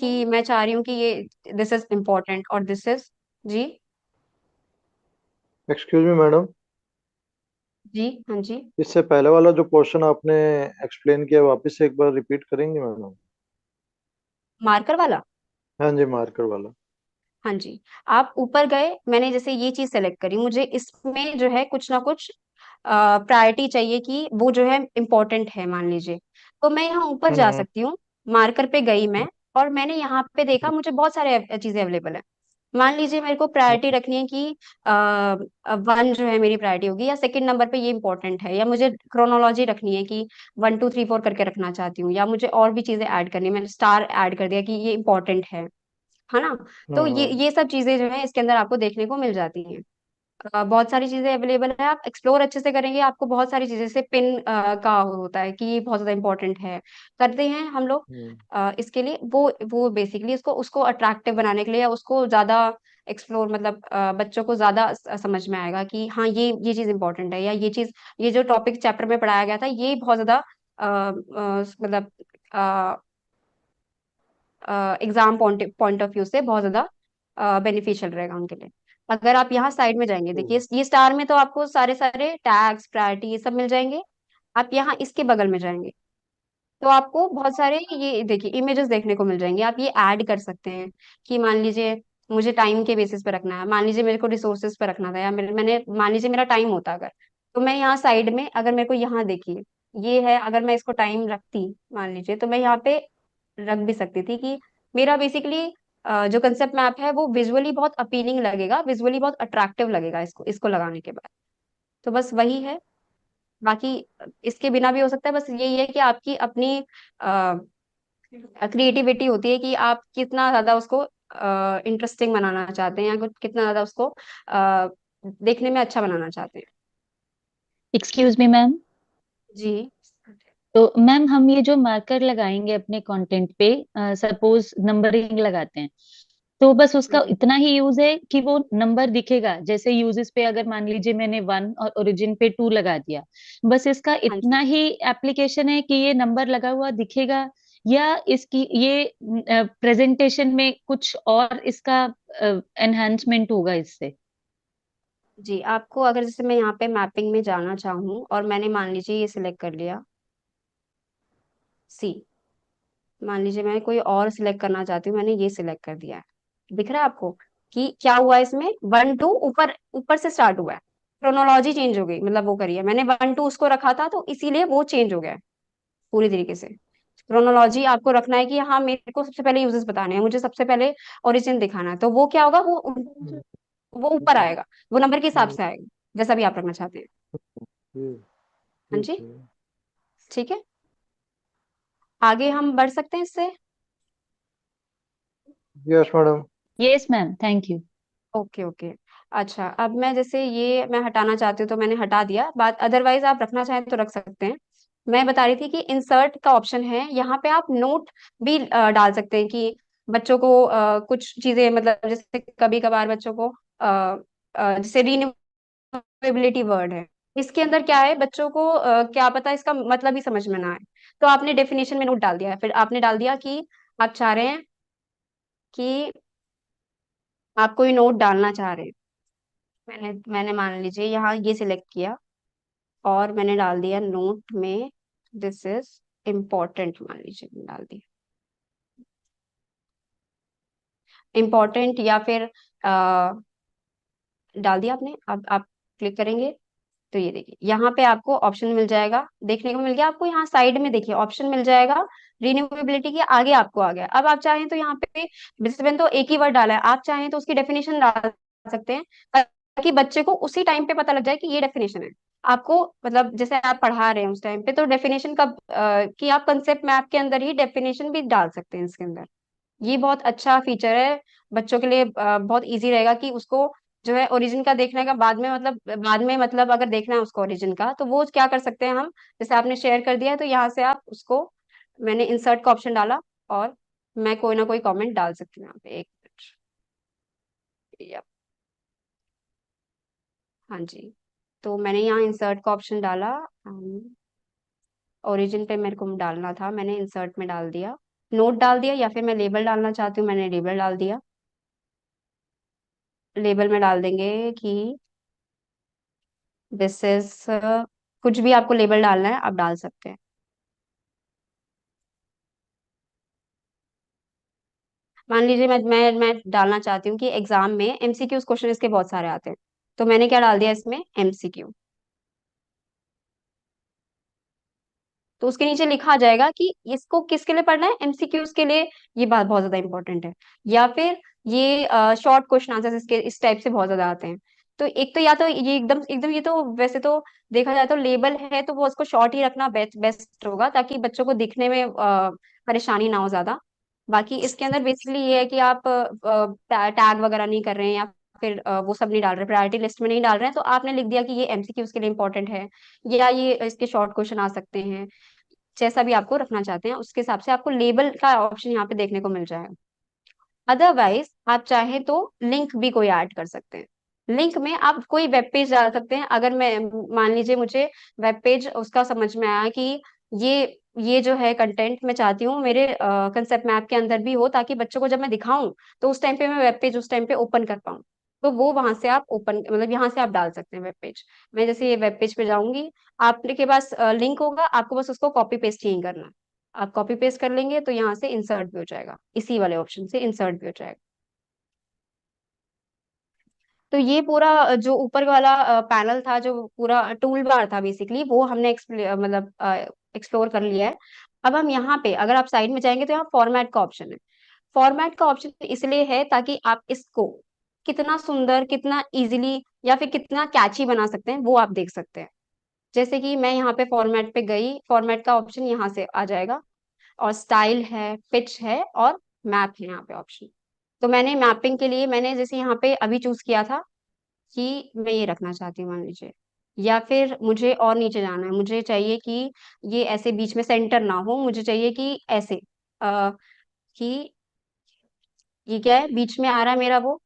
कि मैं चाह रही हूँ कि ये दिस इज इम्पोर्टेंट और दिस इज। जी। एक्सक्यूज मी मैडम, जी हाँ जी। इससे पहले वाला जो क्वेश्चन आपने एक्सप्लेन किया वापस से एक बार रिपीट करेंगे मैडम? मार्कर वाला। हाँ जी, मार्कर वाला। हाँ जी। आप ऊपर गए, मैंने जैसे ये चीज सेलेक्ट करी, मुझे इसमें जो है कुछ ना कुछ प्रायोरिटी चाहिए कि वो जो है इम्पोर्टेंट है मान लीजिए। तो मैं यहाँ ऊपर जा हम्म। सकती हूँ, मार्कर पे गई मैं, और मैंने यहाँ पे देखा मुझे बहुत सारे चीजें अवेलेबल है। मान लीजिए मेरे को प्रायोरिटी रखनी है कि 1 जो है मेरी प्रायोरिटी होगी, या सेकंड नंबर पे ये इंपॉर्टेंट है, या मुझे क्रोनोलॉजी रखनी है कि 1 2 3 4 करके रखना चाहती हूँ, या मुझे और भी चीजें ऐड करनी है, मैंने स्टार ऐड कर दिया कि ये इंपॉर्टेंट है ना। तो हम्म। ये सब चीजें जो है इसके अंदर आपको देखने को मिल जाती हैं। बहुत सारी चीजें अवेलेबल है, आप एक्सप्लोर अच्छे से करेंगे आपको बहुत सारी चीजें, जैसे पिन का होता है कि ये बहुत ज्यादा इंपॉर्टेंट है, करते हैं हम लोग। हम्म। इसके लिए वो बेसिकली उसको उसको अट्रैक्टिव बनाने के लिए, या उसको ज्यादा एक्सप्लोर, मतलब बच्चों को ज्यादा समझ में आएगा कि हाँ ये चीज इंपॉर्टेंट है, या ये चीज, ये जो टॉपिक चैप्टर में पढ़ाया गया था ये बहुत ज्यादा मतलब एग्जाम पॉइंट ऑफ व्यू से बहुत ज्यादा बेनिफिशियल रहेगा उनके लिए। अगर आप यहाँ साइड में जाएंगे, देखिए ये स्टार में तो आपको सारे सारे टैग्स, प्रायोरिटी, ये सब मिल जाएंगे। आप यहाँ इसके बगल में जाएंगे तो आपको बहुत सारे ये देखिए इमेजेस देखने को मिल जाएंगे। आप ये ऐड कर सकते हैं कि मान लीजिए मुझे टाइम के बेसिस पे रखना है, मान लीजिए मेरे को रिसोर्सेज पे रखना था, या मैंने मान लीजिए मेरा टाइम होता अगर, तो मैं यहाँ साइड में, अगर मेरे को यहाँ देखिए ये है, अगर मैं इसको टाइम रखती मान लीजिए, तो मैं यहाँ पे रख भी सकती थी कि मेरा बेसिकली जो कंसेप्ट मैप है वो विजुअली बहुत अपीलिंग लगेगा, विजुअली बहुत अट्रैक्टिव लगेगा इसको इसको लगाने के बाद। तो बस वही है। बाकी इसके बिना भी हो सकता है, बस यही है कि आपकी अपनी क्रिएटिविटी होती है कि आप कितना ज्यादा उसको इंटरेस्टिंग बनाना चाहते हैं, या कितना ज्यादा उसको देखने में अच्छा बनाना चाहते हैं। Excuse me ma'am. जी। तो मैम हम ये जो मार्कर लगाएंगे अपने कंटेंट पे, सपोज नंबरिंग लगाते हैं, तो बस उसका जी इतना ही यूज है कि वो नंबर दिखेगा? जैसे यूजेस पे अगर मान लीजिए मैंने 1 और ओरिजिन पे 2 लगा दिया, बस इसका हाँ इतना जी। ही एप्लीकेशन है कि ये नंबर लगा हुआ दिखेगा, या इसकी ये प्रेजेंटेशन में कुछ और इसका एनहांसमेंट होगा इससे? जी आपको अगर जैसे मैं यहाँ पे मैपिंग में जाना चाहूँ और मैंने मान लीजिए ये सिलेक्ट कर लिया सी, मान लीजिए मैं कोई और सिलेक्ट करना चाहती हूँ, मैंने ये सिलेक्ट कर दिया है, दिख रहा है आपको कि क्या हुआ इसमें? 1 2 ऊपर ऊपर से स्टार्ट हुआ है, क्रोनोलॉजी चेंज हो गई, मतलब वो करिए मैंने 1 2 उसको रखा था तो इसीलिए वो चेंज हो गया है पूरी तरीके से। क्रोनोलॉजी आपको रखना है कि हाँ मेरे को सबसे पहले यूजेस बताने हैं, मुझे सबसे पहले ओरिजिन दिखाना है, तो वो क्या होगा, वो ऊपर आएगा, वो नंबर के हिसाब से आएगा जैसा भी आप रखना चाहते हैं। हाँ ठीक जी। है। ठीक है, आगे हम बढ़ सकते हैं इससे। Yes madam. Yes ma'am, thank you. Okay okay. अच्छा अब मैं जैसे ये मैं हटाना चाहती हूँ तो मैंने हटा दिया बात, अदरवाइज आप रखना चाहें तो रख सकते हैं। मैं बता रही थी कि इंसर्ट का ऑप्शन है, यहाँ पे आप नोट भी डाल सकते हैं कि बच्चों को कुछ चीजें, मतलब जैसे कभी कभार बच्चों को जैसे रीन्यूएबिलिटी वर्ड है, इसके अंदर क्या है, बच्चों को क्या पता इसका मतलब ही समझ में ना आए, तो आपने डेफिनेशन में नोट डाल दिया है, फिर आपने डाल दिया कि आप चाह रहे हैं कि आप कोई नोट डालना चाह रहे हैं। मैंने मान लीजिए यहाँ ये सिलेक्ट किया और मैंने डाल दिया नोट में दिस इज इम्पोर्टेंट, मान लीजिए मैंने डाल दिया इम्पोर्टेंट, या फिर डाल दिया आपने। अब आप क्लिक करेंगे तो ये देखिए यहाँ पे आपको ऑप्शन मिल जाएगा, देखने को मिल गया आपको, यहाँ साइड में देखिए ऑप्शन मिल जाएगा रिन्यूएबिलिटी के आगे आपको आ गया। अब आप चाहें तो यहाँ पे डिसिप्लिन तो एक ही वर्ड डाला है, आप चाहें तो उसकी डेफिनेशन डाल सकते हैं ताकि बच्चे को उसी टाइम पे पता लग जाए कि ये डेफिनेशन है आपको, मतलब जैसे आप पढ़ा रहे हैं उस टाइम पे, तो डेफिनेशन का कि आप कंसेप्ट मैप के अंदर ही डेफिनेशन भी डाल सकते हैं इसके अंदर। ये बहुत अच्छा फीचर है बच्चों के लिए, बहुत इजी रहेगा कि उसको जो है ओरिजिन का देखने का बाद में मतलब अगर देखना है उसको ओरिजिन का, तो वो क्या कर सकते हैं हम, जैसे आपने शेयर कर दिया है तो यहाँ से आप उसको, मैंने इंसर्ट का ऑप्शन डाला और मैं कोई ना कोई कमेंट डाल सकती हूँ यहाँ पे, एक मिनट। या हाँ जी, तो मैंने यहाँ इंसर्ट का ऑप्शन डाला, ओरिजिन पे मेरे को डालना था, मैंने इंसर्ट में डाल दिया, नोट डाल दिया, या फिर मैं लेबल डालना चाहती हूँ, मैंने लेबल डाल दिया। लेबल में डाल देंगे कि दिस इज, कुछ भी आपको लेबल डालना है आप डाल सकते हैं। मान लीजिए मैं डालना चाहती हूँ कि एग्जाम में एमसीक्यूज क्वेश्चन इसके बहुत सारे आते हैं, तो मैंने क्या डाल दिया इसमें, एमसीक्यू। तो उसके नीचे लिखा आ जाएगा कि इसको किसके लिए पढ़ना है, एमसीक्यूज के लिए, ये बात बहुत ज्यादा इंपॉर्टेंट है। या फिर ये शॉर्ट क्वेश्चन आंसर्स इसके इस टाइप से बहुत ज्यादा आते हैं। तो एक तो या तो ये एकदम एकदम, ये तो वैसे तो देखा जाए तो लेबल है तो वो उसको शॉर्ट ही रखना बेस्ट बेस्ट होगा, ताकि बच्चों को दिखने में परेशानी ना हो ज्यादा। बाकी इसके अंदर बेसिकली ये है कि आप टैग वगैरह नहीं कर रहे हैं, या फिर वो सब नहीं डाल रहे, प्रायोरिटी लिस्ट में नहीं डाल रहे हैं, तो आपने लिख दिया कि ये एमसीक्यूज के लिए इंपॉर्टेंट है, या ये इसके शॉर्ट क्वेश्चन आ सकते हैं। जैसा भी आपको रखना चाहते हैं उसके हिसाब से आपको लेबल का ऑप्शन यहाँ पे देखने को मिल जाएगा। अदरवाइज आप चाहें तो लिंक भी कोई ऐड कर सकते हैं। लिंक में आप कोई वेब पेज डाल सकते हैं, अगर मैं मान लीजिए मुझे वेब पेज उसका समझ में आया कि ये ये जो है कंटेंट मैं चाहती हूँ मेरे कंसेप्ट मैप के अंदर भी हो, ताकि बच्चों को जब मैं दिखाऊं तो उस टाइम पे मैं वेब पेज उस टाइम पे ओपन कर पाऊँ, तो वो वहां से आप ओपन, मतलब यहाँ से आप डाल सकते हैं वेब पेज। मैं जैसे ये वेब पेज पे जाऊंगी, आपके पास लिंक होगा, आपको बस उसको कॉपी पेस्ट ही करना है। आप कॉपी पेस्ट कर लेंगे तो यहाँ से इंसर्ट भी हो जाएगा, इसी वाले ऑप्शन से इंसर्ट भी हो जाएगा। तो ये पूरा जो ऊपर वाला पैनल था, जो पूरा टूल बार था बेसिकली, वो हमने मतलब एक्सप्लोर कर लिया है। अब हम यहाँ पे अगर आप साइड में जाएंगे तो यहाँ फॉर्मेट का ऑप्शन है। फॉर्मेट का ऑप्शन इसलिए है ताकि आप इसको कितना सुंदर, कितना इजीली या फिर कितना कैची बना सकते हैं वो आप देख सकते हैं। जैसे कि मैं यहाँ पे फॉर्मेट पे गई, फॉर्मेट का ऑप्शन यहाँ से आ जाएगा, और स्टाइल है, पिच है और मैप है यहाँ पे ऑप्शन। तो मैंने मैपिंग के लिए मैंने जैसे यहाँ पे अभी चूज किया था कि मैं ये रखना चाहती हूँ मान लीजिए, या फिर मुझे और नीचे जाना है, मुझे चाहिए कि ये ऐसे बीच में सेंटर ना हो, मुझे चाहिए कि ऐसे कि ये क्या है बीच में आ रहा है मेरा वो,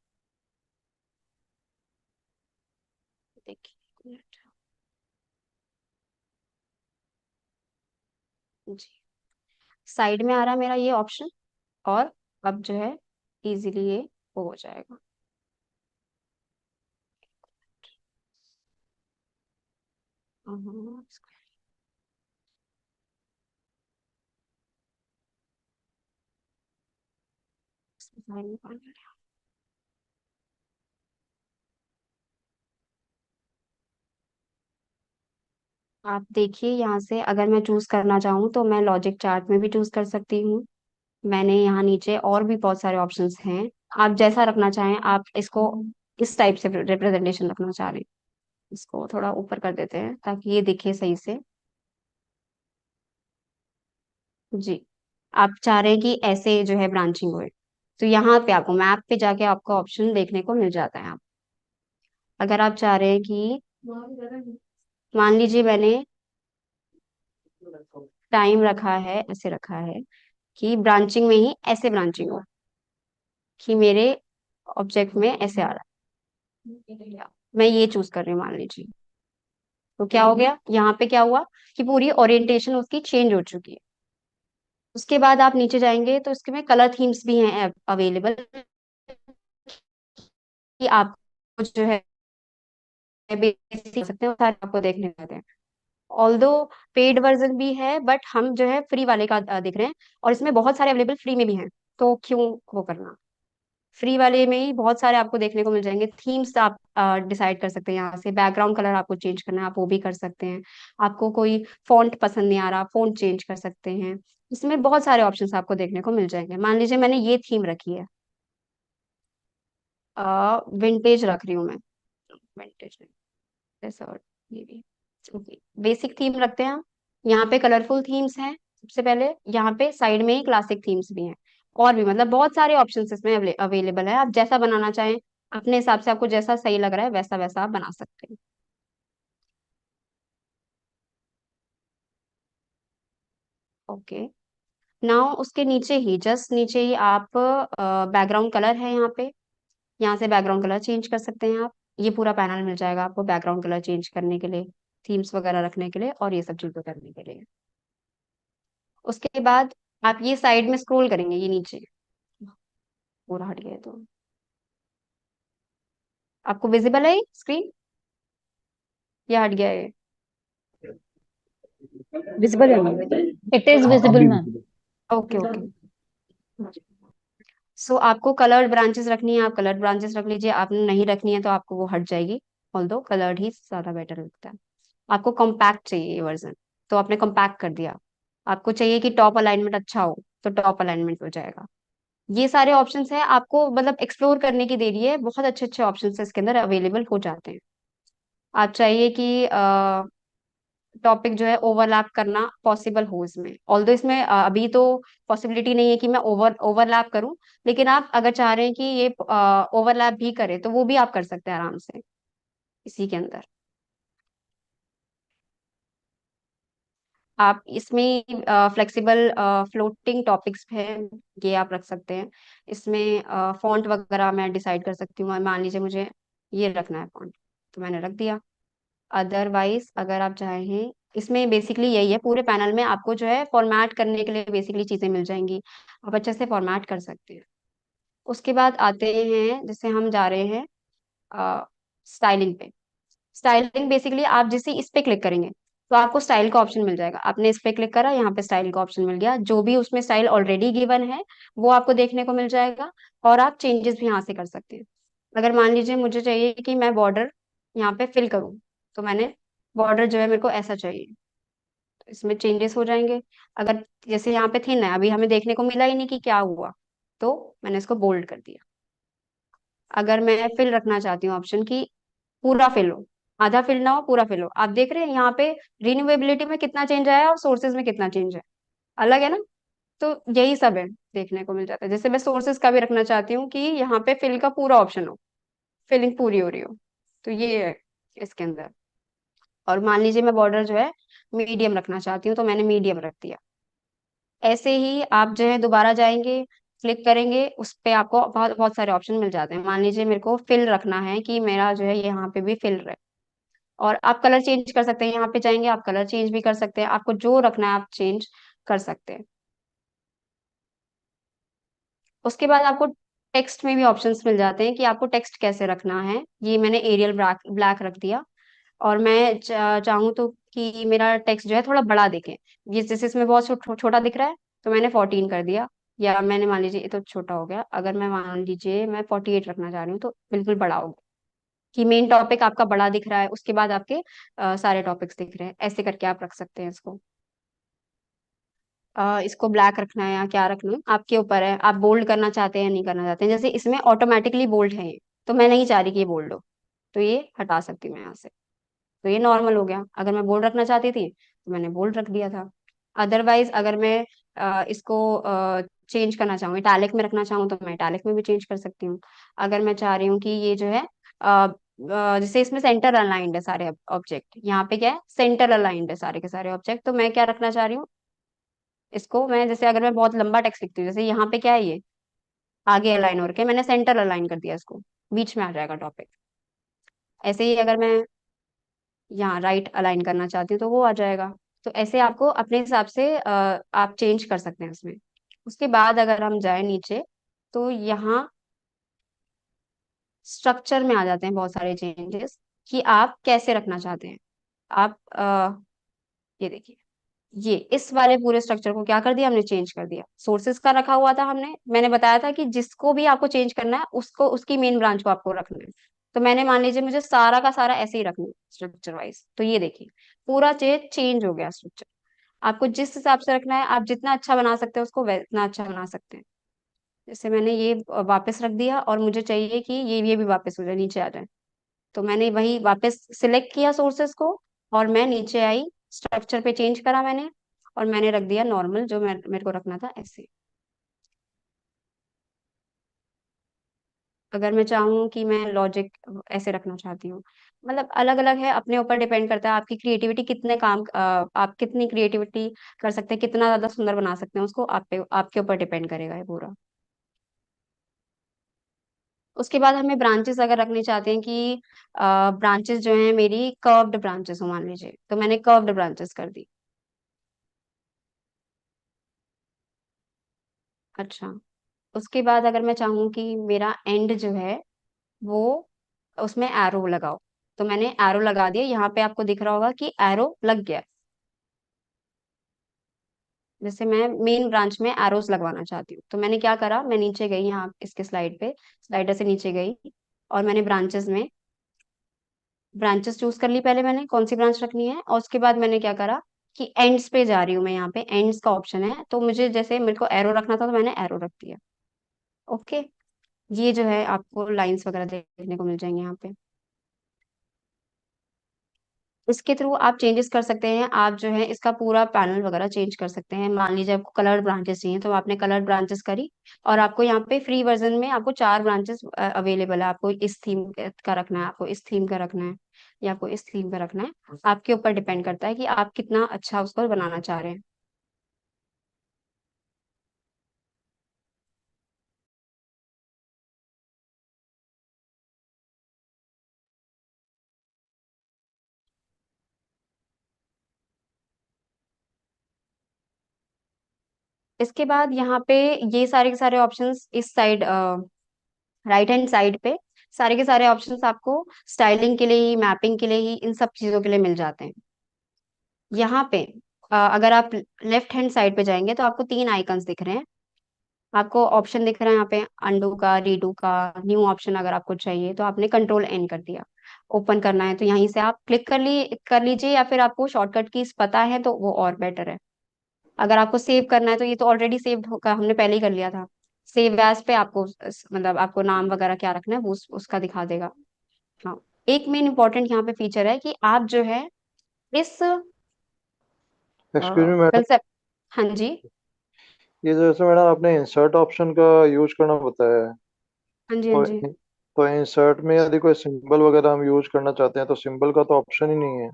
देखिए जी, साइड में आ रहा है मेरा ये ऑप्शन, और अब जो है इजीली ये वो हो जाएगा। हाँ, साइड में कौन है? आप देखिए यहाँ से अगर मैं चूज करना चाहूँ तो मैं लॉजिक चार्ट में भी चूज कर सकती हूँ। मैंने यहाँ नीचे और भी बहुत सारे ऑप्शंस हैं, आप जैसा रखना चाहें, आप इसको इस टाइप से रिप्रेजेंटेशन रखना चाह रहे हैं, इसको थोड़ा ऊपर कर देते हैं ताकि ये दिखे सही से। जी, आप चाह रहे हैं कि ऐसे जो है ब्रांचिंग होए, तो यहाँ पे आपको मैप पे जाके आपको ऑप्शन देखने को मिल जाता है। आप अगर आप चाह रहे हैं कि मान लीजिए मैंने टाइम रखा है, ऐसे रखा है कि ब्रांचिंग में ही ऐसे ब्रांचिंग हो, कि मेरे ऑब्जेक्ट में ऐसे आ रहा है, मैं ये चूज कर रही हूँ मान लीजिए, तो क्या हो गया, यहाँ पे क्या हुआ कि पूरी ओरिएंटेशन उसकी चेंज हो चुकी है। उसके बाद आप नीचे जाएंगे तो इसके में कलर थीम्स भी हैं अवेलेबल, कि आपको जो है बेसिक सकते हैं, सारे आपको देखने रहते हैं। ऑल्दो पेड वर्जन भी है, बट हम जो है फ्री वाले का देख रहे हैं, और इसमें बहुत सारे अवेलेबल फ्री में भी हैं, तो क्यों वो करना। फ्री वाले में ही बहुत सारे आपको देखने को मिल जाएंगे। थीम्स आप डिसाइड कर सकते हैं, यहाँ से बैकग्राउंड कलर आपको चेंज करना है आप वो भी कर सकते हैं। आपको कोई फॉन्ट पसंद नहीं आ रहा, फॉन्ट चेंज कर सकते हैं। इसमें बहुत सारे ऑप्शंस आपको देखने को मिल जाएंगे। मान लीजिए मैंने ये थीम रखी है, विंटेज रख रही हूँ मैं, विंटेज ऐसा, और ये भी ओके। बेसिक थीम रखते हैं हम। यहाँ पे कलरफुल थीम्स हैं सबसे पहले, यहाँ पे साइड में ही क्लासिक थीम्स भी हैं, और भी मतलब बहुत सारे ऑप्शंस इसमें अवेलेबल है। आप जैसा बनाना चाहें अपने हिसाब से, आपको जैसा सही लग रहा है वैसा वैसा आप बना सकते हैं। ओके, नाउ उसके नीचे ही, जस्ट नीचे ही आप बैकग्राउंड कलर है यहाँ पे, यहाँ से बैकग्राउंड कलर चेंज कर सकते हैं आप। ये पूरा पैनल मिल जाएगा आपको बैकग्राउंड कलर चेंज करने के लिए, थीम्स वगैरह रखने के लिए, और ये सब चीजें करने के लिए। उसके बाद आप ये साइड में स्क्रॉल करेंगे, ये नीचे पूरा हट गया है तो आपको विजिबल है स्क्रीन, या हट गया है? विजिबल है ma'am. It is visible ma'am. Okay okay. So आपको कलर्ड ब्रांचेस रखनी है, आप कलर्ड ब्रांचेस रख लीजिए। आपने नहीं रखनी है तो आपको वो हट जाएगी, ऑल्दो कलर्ड ही ज्यादा बेटर लगता है। आपको कॉम्पैक्ट चाहिए ये वर्जन, तो आपने कॉम्पैक्ट कर दिया। आपको चाहिए कि टॉप अलाइनमेंट अच्छा हो, तो टॉप अलाइनमेंट हो जाएगा। ये सारे ऑप्शंस हैं, आपको मतलब एक्सप्लोर करने की देरी है, बहुत अच्छे अच्छे ऑप्शंस इसके अंदर अवेलेबल हो जाते हैं। आप चाहिए कि टॉपिक जो है ओवरलैप करना पॉसिबल हो इसमें, ऑल्दो इसमें अभी तो पॉसिबिलिटी नहीं है कि मैं ओवरलैप करूं, लेकिन आप अगर चाह रहे हैं कि ये ओवरलैप भी करे तो वो भी आप कर सकते हैं आराम से इसी के अंदर। आप इसमें फ्लेक्सिबल फ्लोटिंग टॉपिक्स है, ये आप रख सकते हैं। इसमें फॉन्ट वगैरह मैं डिसाइड कर सकती हूँ, मान लीजिए मुझे ये रखना है फॉन्ट, तो मैंने रख दिया। अदरवाइज अगर आप चाहें, इसमें बेसिकली यही है, पूरे पैनल में आपको जो है फॉर्मेट करने के लिए बेसिकली चीजें मिल जाएंगी, आप अच्छे से फॉर्मेट कर सकते हैं। उसके बाद आते हैं, जैसे हम जा रहे हैं स्टाइलिंग पे। स्टाइलिंग बेसिकली आप जैसे इस पे क्लिक करेंगे तो आपको स्टाइल का ऑप्शन मिल जाएगा। आपने इस पे क्लिक करा, यहाँ पे स्टाइल का ऑप्शन मिल गया, जो भी उसमें स्टाइल ऑलरेडी गिवन है वो आपको देखने को मिल जाएगा, और आप चेंजेस भी यहाँ से कर सकते हैं। अगर मान लीजिए मुझे चाहिए कि मैं बॉर्डर यहाँ पे फिल करूँ, तो मैंने बॉर्डर जो है मेरे को ऐसा चाहिए, तो इसमें चेंजेस हो जाएंगे। अगर जैसे यहाँ पे थिन है, अभी हमें देखने को मिला ही नहीं कि क्या हुआ, तो मैंने इसको बोल्ड कर दिया। अगर मैं फिल रखना चाहती हूँ ऑप्शन की पूरा फिल हो, आधा फिल ना हो पूरा फिल हो, आप देख रहे हैं यहाँ पे रिन्यूएबिलिटी में कितना चेंज आया और सोर्सेज में कितना चेंज है, अलग है ना। तो यही सब है, देखने को मिल जाता है। जैसे मैं सोर्सेज का भी रखना चाहती हूँ कि यहाँ पे फिल का पूरा ऑप्शन हो, फिलिंग पूरी हो रही हो, तो ये है इसके अंदर। और मान लीजिए मैं बॉर्डर जो है मीडियम रखना चाहती हूँ, तो मैंने मीडियम रख दिया। ऐसे ही आप जो है दोबारा जाएंगे, क्लिक करेंगे, उस पे आपको बहुत बहुत सारे ऑप्शन मिल जाते हैं। मान लीजिए मेरे को फिल रखना है कि मेरा जो है यहाँ पे भी फिल रहे, और आप कलर चेंज कर सकते हैं। यहाँ पे जाएंगे आप कलर चेंज भी कर सकते हैं, आपको जो रखना है आप चेंज कर सकते हैं। उसके बाद आपको टेक्स्ट में भी ऑप्शंस मिल जाते हैं कि आपको टेक्स्ट कैसे रखना है। ये मैंने एरियल ब्लैक ब्लैक रख दिया, और मैं चाहूँ तो कि मेरा टेक्स्ट जो है थोड़ा बड़ा दिखे, ये जैसे इसमें बहुत छोटा दिख रहा है, तो मैंने 14 कर दिया। या मैंने मान लीजिए ये तो छोटा हो गया, अगर मैं मान लीजिए मैं 48 रखना चाह रही हूँ, तो बिल्कुल बड़ा होगा, कि मेन टॉपिक आपका बड़ा दिख रहा है, उसके बाद आपके सारे टॉपिक्स दिख रहे हैं, ऐसे करके आप रख सकते हैं इसको। इसको ब्लैक रखना है या क्या रखना है आपके ऊपर है, आप बोल्ड करना चाहते हैं या नहीं करना चाहते हैं। जैसे इसमें ऑटोमेटिकली बोल्ड है ये, तो मैं नहीं चाह रही कि ये बोल्ड हो, तो ये हटा सकती हूँ मैं यहाँ से, तो ये नॉर्मल हो गया। अगर मैं बोल्ड रखना चाहती थी तो मैंने बोल्ड रख दिया था। अदरवाइज अगर मैं इसको चेंज करना चाहूँ, इटैलिक में रखना चाहूँ, तो मैं इटैलिक में भी चेंज कर सकती हूँ। अगर मैं चाह रही हूँ कि ये जो है जैसे इसमें सेंटर अलाइंड है सारे ऑब्जेक्ट, यहाँ पे क्या है सेंटर अलाइंड है सारे के सारे ऑब्जेक्ट, तो मैं क्या रखना चाह रही हूँ, इसको मैं जैसे अगर मैं बहुत लंबा टेक्स्ट लिखती हूँ, जैसे यहाँ पे क्या है ये आगे अलाइन हो रखे, मैंने सेंटर अलाइन कर दिया, इसको बीच में आ जाएगा टॉपिक। ऐसे ही अगर मैं यहाँ राइट अलाइन करना चाहती हूँ तो वो आ जाएगा। तो ऐसे आपको अपने हिसाब से आप चेंज कर सकते हैं उसमें। उसके बाद अगर हम जाए नीचे तो यहाँ स्ट्रक्चर में आ जाते हैं बहुत सारे चेंजेस कि आप कैसे रखना चाहते हैं। आप ये देखिए, ये इस वाले पूरे स्ट्रक्चर को क्या कर दिया हमने, चेंज कर दिया। सोर्सेज का रखा हुआ था हमने, मैंने बताया था कि जिसको भी आपको चेंज करना है उसको उसकी मेन ब्रांच को आपको रखना है। तो मैंने मान लीजिए मुझे सारा का सारा ऐसे ही रखना है स्ट्रक्चर वाइज, तो ये देखिए पूरा चेंज हो गया स्ट्रक्चर। आपको जिस हिसाब से रखना है, आप जितना अच्छा बना सकते हैं उसको उतना अच्छा बना सकते हैं। जैसे मैंने ये वापस रख दिया और मुझे चाहिए कि ये भी वापस हो जाए, नीचे आ जाए। तो मैंने वही वापस सिलेक्ट किया सोर्सेस को और मैं नीचे आई, स्ट्रक्चर पे चेंज करा मैंने और मैंने रख दिया नॉर्मल जो मेरे को रखना था ऐसे। अगर मैं चाहूँ कि मैं लॉजिक ऐसे रखना चाहती हूँ, मतलब अलग अलग है, अपने ऊपर डिपेंड करता है आपकी क्रिएटिविटी कितने आप कितनी क्रिएटिविटी कर सकते हैं, कितना ज्यादा सुंदर बना सकते हैं उसको, आप पे आपके ऊपर डिपेंड करेगा ये पूरा। उसके बाद हमें ब्रांचेस अगर रखनी चाहते हैं कि ब्रांचेस जो है मेरी कर्व्ड ब्रांचेस हो मान लीजिए, तो मैंने कर्व्ड ब्रांचेस कर दी। अच्छा, उसके बाद अगर मैं चाहूँ कि मेरा एंड जो है वो उसमें एरो लगाओ, तो मैंने एरो लगा दिया। यहाँ पे आपको दिख रहा होगा कि एरो लग गया। जैसे मैं मेन ब्रांच में एरोस लगवाना चाहती हूँ, तो मैंने क्या करा, मैं नीचे गई यहाँ इसके स्लाइड पे, स्लाइडर से नीचे गई और मैंने ब्रांचेस में ब्रांचेस चूज कर ली। पहले मैंने कौन सी ब्रांच रखनी है और उसके बाद मैंने क्या करा कि एंड्स पे जा रही हूँ मैं। यहाँ पे एंड्स का ऑप्शन है, तो मुझे जैसे मेरे को एरो रखना था तो मैंने एरो रख दिया। ओके, ये जो है आपको लाइंस वगैरह देखने को मिल जाएंगे यहाँ पे। इसके थ्रू आप चेंजेस कर सकते हैं, आप जो है इसका पूरा पैनल वगैरह चेंज कर सकते हैं। मान लीजिए आपको कलर्ड ब्रांचेस चाहिए तो आपने कलर्ड ब्रांचेस करी और आपको यहाँ पे फ्री वर्जन में आपको 4 ब्रांचेस अवेलेबल है। आपको इस थीम का रखना है, आपको इस थीम का रखना है या आपको इस थीम का रखना है, आपके ऊपर डिपेंड करता है कि आप कितना अच्छा उसको बनाना चाह रहे हैं। इसके बाद यहाँ पे ये सारे के सारे ऑप्शंस इस साइड राइट हैंड साइड पे सारे के सारे ऑप्शंस आपको स्टाइलिंग के लिए ही, मैपिंग के लिए ही, इन सब चीजों के लिए मिल जाते हैं। यहाँ पे अगर आप लेफ्ट हैंड साइड पे जाएंगे तो आपको 3 आइकन्स दिख रहे हैं। आपको ऑप्शन दिख रहा है यहाँ पे अंडू का, रीडू का, न्यू ऑप्शन अगर आपको चाहिए तो आपने कंट्रोल एन कर दिया। ओपन करना है तो यहीं से आप क्लिक कर लीजिए या फिर आपको शॉर्टकट कीज पता है तो वो और बेटर है। अगर आपको सेव करना है तो ये तो ऑलरेडी सेव होगा, हमने पहले ही कर लिया था। सेव एज पे आपको मतलब आपको नाम वगैरह क्या रखना है वो उसका दिखा देगा। हाँ, एक मेन इंपॉर्टेंट यहाँ पे फीचर है कि आप जो है इस एक्सक्यूज मी मैडम, कंसेप्ट। हाँ जी। ये जैसे मैडम आपने इंसर्ट ऑप्शन का यूज करना बताया है, हाँ जी। हाँ तो जी। तो इंसर्ट में यदि कोई सिंबल वगैरह हम यूज करना चाहते हैं तो सिंबल का तो ऑप्शन ही नहीं है।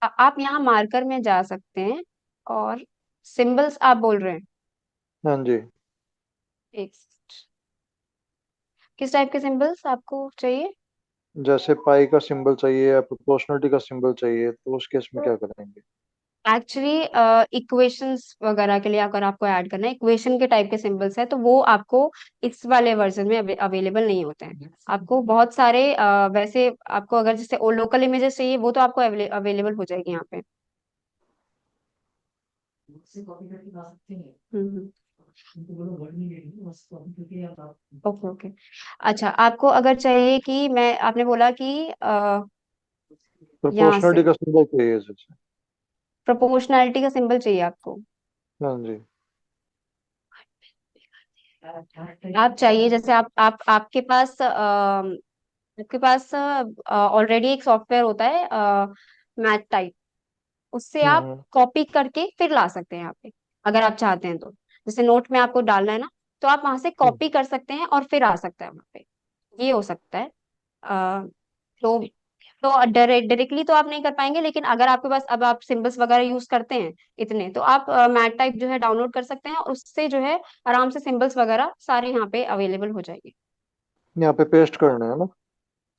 आप यहाँ मार्कर में जा सकते हैं और सिंबल्स आप बोल रहे हैं। हाँ जी। एक किस टाइप के सिंबल्स आपको चाहिए? जैसे पाई का सिंबल चाहिए या प्रोपोर्शनलिटी का सिंबल चाहिए, तो उस केस में क्या करेंगे? एक्चुअली इक्वेशंस वगैरह के लिए अगर आपको ऐड करना है, इक्वेशन के टाइप के सिंबल्स है तो वो आपको इस वाले वर्जन में अवेलेबल नहीं होते हैं। आपको बहुत सारे वैसे आपको अगर जैसे लोकल इमेजेस चाहिए वो तो आपको अवेलेबल हो जाएगी यहाँ पे। हम्म। Okay okay. अच्छा, आपको अगर चाहिए कि मैं आपने बोला कि यहाँ से प्रोपोर्शनलिटी का सिंबल चाहिए जैसे। प्रोपोर्शनैलिटी का सिंबल चाहिए आपको। हाँ जी। आप चाहिए जैसे आपके पास ऑलरेडी एक सॉफ्टवेयर होता है मैथ टाइप, उससे आप हम्म। कॉपी करके फिर ला सकते हैं यहाँ पे अगर आप चाहते हैं तो। जैसे नोट में आपको डालना है ना, तो आप वहां से हम्म। कॉपी कर सकते हैं और फिर आ सकता है वहां पे, ये हो सकता है। अ, तो डायरेक्टली तो आप नहीं कर पाएंगे, लेकिन अगर आपके पास अब आप सिंबल्स वगैरह यूज करते हैं इतने, तो आप मैथ टाइप जो है डाउनलोड कर सकते हैं और उससे जो है आराम से सिंबल्स वगैरह सारे यहाँ पे अवेलेबल हो जाएंगे। यहाँ पे पेस्ट करना है ना?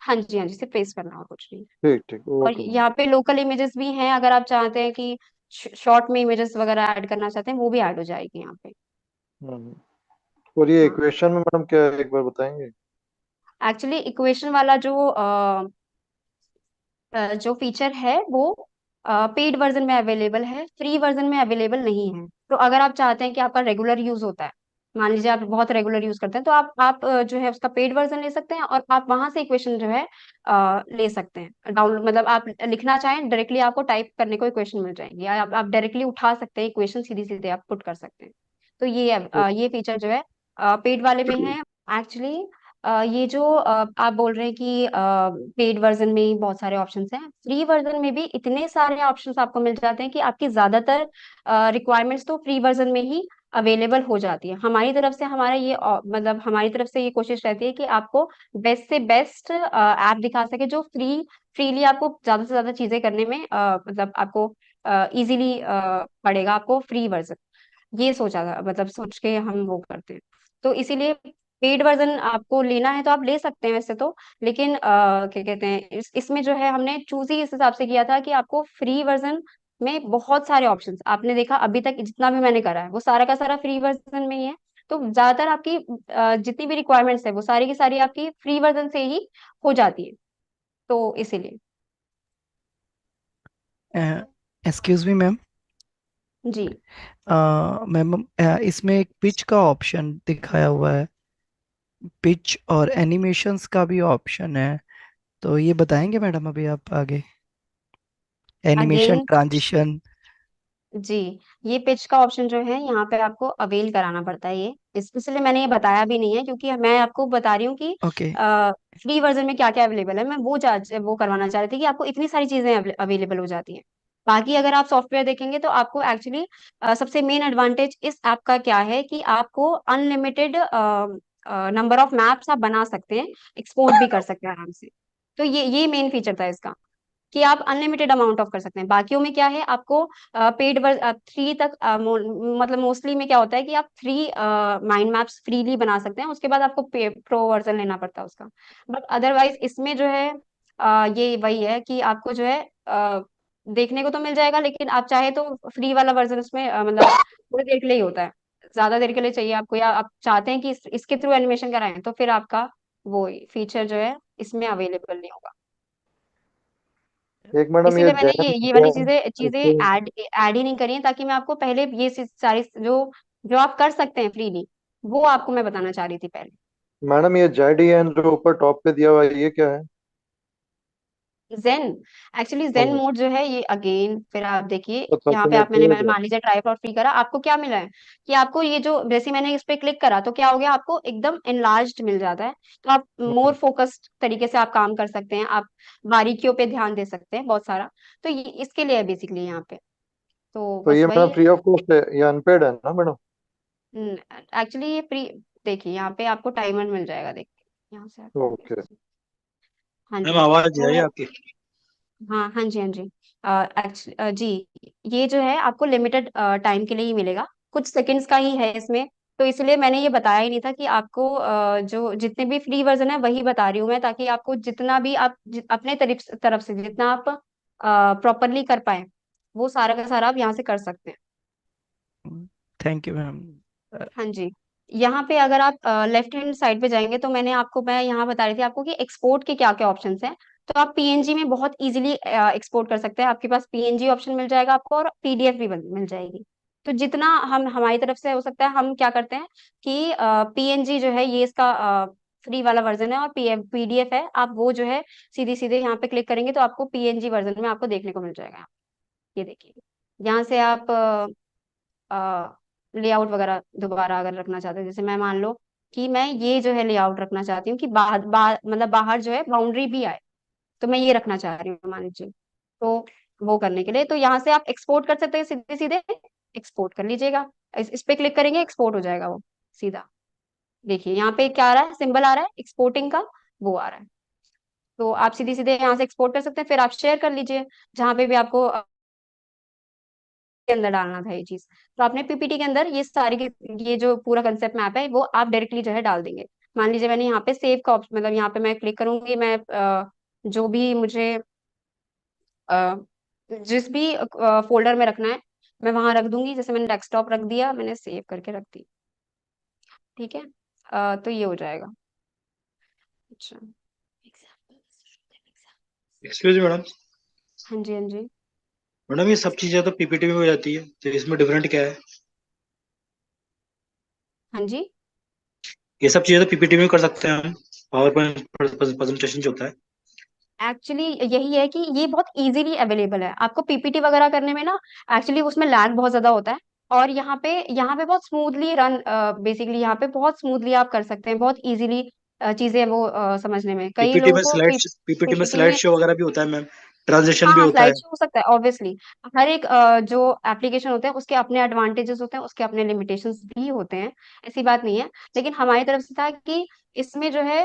हाँ जी, सिर्फ पेस्ट करना और कुछ नहीं। ठीक ठीक, और ओके मैम। यहाँ पे लोकल इमेजेस भी हैं, अगर आप चाहते हैं कि शॉर्ट में इमेजेस वगैरह ऐड करना चाहते हैं, वो भी ऐड हो जाएगी यहाँ पे। हम्म। और ये हाँ, इक्वेशन में मैडम क्या है, एक बार बताएंगे? एक्चुअली इक्वेशन वाला जो फीचर है वो पेड वर्जन में अवेलेबल है, फ्री वर्जन में अवेलेबल नहीं है। तो अगर आप चाहते हैं कि आपका रेगुलर यूज होता है, मान लीजिए आप बहुत रेगुलर यूज करते हैं, तो आप जो है उसका पेड वर्जन ले सकते हैं, और आप वहां से इक्वेशन जो है ले सकते हैं डाउनलोड। मतलब आप लिखना चाहें डायरेक्टली आपको टाइप करने को इक्वेशन मिल जाएगी, या आप डायरेक्टली उठा सकते हैं इक्वेशन, सीधी सीधे आप पुट कर सकते हैं। तो ये फीचर जो है पेड वाले में है। एक्चुअली ये जो आप बोल रहे हैं कि पेड वर्जन में ही बहुत सारे ऑप्शंस हैं, फ्री वर्जन में भी इतने सारे ऑप्शंस आपको मिल जाते हैं कि आपकी ज्यादातर रिक्वायरमेंट्स तो फ्री वर्जन में ही अवेलेबल हो जाती है। हमारी तरफ से हमारा मतलब हमारी तरफ से ये कोशिश रहती है कि आपको बेस्ट से बेस्ट ऐप दिखा सके, जो फ्रीली आपको ज्यादा से ज्यादा चीजें करने में मतलब आपको इजीली पड़ेगा, आपको फ्री वर्जन। ये सोचा था, मतलब सोच के हम वो करते हैं। तो इसीलिए पेड वर्जन आपको लेना है तो आप ले सकते हैं वैसे तो, लेकिन क्या कहते हैं, इसमें जो है हमने चूज ही इस हिसाब से किया था कि आपको फ्री वर्जन में बहुत सारे ऑप्शंस, आपने देखा अभी तक जितना भी मैंने करा है वो सारा का सारा फ्री वर्जन में ही है। तो ज्यादातर आपकी जितनी भी रिक्वायरमेंट्स है वो सारी की सारी आपकी फ्री वर्जन से ही हो जाती है, तो इसीलिए। Excuse me ma'am. जी। मैम, इसमें एक पिच का ऑप्शन दिखाया हुआ है, पिच और एनिमेशंस का भी ऑप्शन है, तो ये बताएंगे मैडम अभी आप आगे? Animation, again, transition. जी, ये पिच का ऑप्शन जो है यहाँ पे आपको अवेल कराना पड़ता है। ये इसलिए मैंने ये बताया भी नहीं है, क्योंकि मैं आपको बता रही हूँ कि ओके। फ्री वर्जन में क्या क्या अवेलेबल है। मैं वो करवाना चाह रही थी कि आपको इतनी सारी चीजें अवेलेबल हो जाती हैं। बाकी अगर आप सॉफ्टवेयर देखेंगे तो आपको एक्चुअली सबसे मेन एडवांटेज इस ऐप का क्या है कि आपको अनलिमिटेड नंबर ऑफ मैप्स आप बना सकते हैं, एक्सपोर्ट भी कर सकते हैं आराम से। तो ये मेन फीचर था इसका, कि आप अनलिमिटेड अमाउंट ऑफ कर सकते हैं। बाकियों में क्या है, आपको पेड थ्री तक मतलब मोस्टली में क्या होता है कि आप थ्री माइंड मैप्स फ्रीली बना सकते हैं, उसके बाद आपको प्रो वर्जन लेना पड़ता है उसका। बट अदरवाइज इसमें जो है ये वही है कि आपको जो है देखने को तो मिल जाएगा, लेकिन आप चाहे तो फ्री वाला वर्जन उसमें मतलब थोड़ी देर के लिए ही होता है, ज्यादा देर के लिए चाहिए आपको, या आप चाहते हैं कि इसके थ्रू एनिमेशन कराएं, तो फिर आपका वो फीचर जो है इसमें अवेलेबल नहीं होगा। एक मैडम ये इसीलिए मैंने जैन ये क्या वाली है? चीजें चीजें इसको ऐड ही नहीं करी हैं, ताकि मैं आपको पहले ये सारी जो जो आप कर सकते हैं फ्रीली, वो आपको मैं बताना चाह रही थी पहले। मैडम ये जेडीएन जो ऊपर टॉप पे दिया हुआ है, ये क्या है? जेन, एक्चुअली हाँ जेन जी। मोड जो है ये अगेन, फिर आप देखिए अच्छा, यहाँ पे चलिए आप मैंने ठीक है। मान लीजिए ट्राई फॉर फ्री करा, आपको क्या मिला है कि आपको ये जो जैसे मैंने इस पे क्लिक करा तो क्या हो गया, आपको एकदम एनलार्ज्ड मिल जाता है। तो आप मोर फोकस्ड तरीके से आप काम कर सकते हैं, आप बारीकियों पे ध्यान दे सकते हैं बहुत सारा। तो ये इसके लिए है बेसिकली यहाँ पे। तो तो बस ये वही मैडम है। फ्री ऑफ कॉस्ट है या अनपेड है ना मैडम? एक्चुअली ये फ्री, देखिए यहाँ पे आपको टाइमर मिल जाएगा, देखिए यहाँ से आपको ओके। हाँ मैम जी। आवाज आ रही है तो आपकी? हाँ जी, हाँ जी। एक्चुअली जी, ये जो है आपको लिमिटेड टाइम के लिए ही मिलेगा, कुछ सेकंड्स का ही है इसमें। तो इसलिए मैंने ये बताया ही नहीं था कि आपको जो जितने भी फ्री वर्जन है वही बता रही हूँ मैं, ताकि आपको जितना भी आप अपने तरफ से जितना आप प्रॉपरली कर पाए, वो सारा का सारा आप यहाँ से कर सकते हैं। Thank you ma'am. हाँ जी। यहाँ पे अगर आप लेफ्ट हैंड साइड पे जाएंगे तो मैं यहाँ बता रही थी आपको कि एक्सपोर्ट के क्या क्या ऑप्शंस हैं। तो आप पीएनजी में बहुत इजीली एक्सपोर्ट कर सकते हैं, आपके पास पीएनजी ऑप्शन मिल जाएगा आपको, और पीडीएफ भी मिल जाएगी। तो जितना हम हमारी तरफ से हो सकता है हम क्या करते हैं कि पीएनजी जो है ये इसका फ्री वाला वर्जन है, और पीडीएफ है, आप वो जो है सीधे सीधे यहाँ पे क्लिक करेंगे तो आपको पीएनजी वर्जन में आपको देखने को मिल जाएगा। ये देखिए, यहाँ से आप लेआउट वगैरह दोबारा अगर रखना चाहते हैं, जैसे मैं मान लो कि मैं ये जो है लेआउट रखना चाहती हूँ कि मतलब बाहर जो है बाउंड्री भी आए, तो मैं ये रखना चाह रही हूँ मान लीजिए। तो वो करने के लिए तो यहाँ से आप एक्सपोर्ट कर सकते हैं, सीधे सीधे एक्सपोर्ट कर लीजिएगा। इस पे क्लिक करेंगे, एक्सपोर्ट हो जाएगा वो सीधा। देखिए यहाँ पे क्या आ रहा है, सिंबल आ रहा है एक्सपोर्टिंग का, वो आ रहा है। तो आप सीधे सीधे यहाँ से एक्सपोर्ट कर सकते हैं, फिर आप शेयर कर लीजिए जहाँ पे भी आपको के अंदर डालना था ये चीज। तो आपने पीपीटी के अंदर ये सारी ये जो पूरा कंसेप्ट मैप है वो आप डायरेक्टली जो है डाल देंगे। मान लीजिए मैंने यहाँ पे सेव का ऑप्शन, मतलब यहाँ पे मैं क्लिक करूंगी, मैं जो भी मुझे अ, जिस भी फोल्डर में रखना है मैं वहां रख दूंगी। जैसे मैंने डेस्कटॉप रख दिया, मैंने सेव करके रख दी, ठीक है। तो ये हो जाएगा। अच्छा, एक्सक्यूज मी मैडम। हाँ जी, हाँ जी, मैडम ये सब चीजें तो पीपीटी में हो जाती है, तो इसमें डिफरेंट क्या है? हाँ जी। ये सब चीजें तो पीपीटी में कर सकते हैं हम, पावर पॉइंट प्रेजेंटेशन जो होता है। एक्चुअली यही है कि ये बहुत इजीली अवेलेबल है आपको पीपीटी वगैरह करने में ना। एक्चुअली उसमें लैग बहुत ज्यादा होता है, और यहाँ पे बहुत स्मूथली रन, बेसिकली यहाँ पे बहुत स्मूथली आप कर सकते हैं, बहुत इजीली चीजें वो समझने में। कई पीपीटी लोगों में को पीपीटी में पीपीटी स्लाइड में, शो वगैरह भी होता है मैम, ट्रांजिशन हाँ भी हाँ, होता है। स्लाइड शो हो सकता है ऑब्वियसली। हर एक जो एप्लीकेशन होते हैं उसके अपने एडवांटेजेस होते हैं, उसके अपने लिमिटेशंस भी होते हैं, ऐसी बात नहीं है। लेकिन हमारी तरफ से था कि इसमें जो है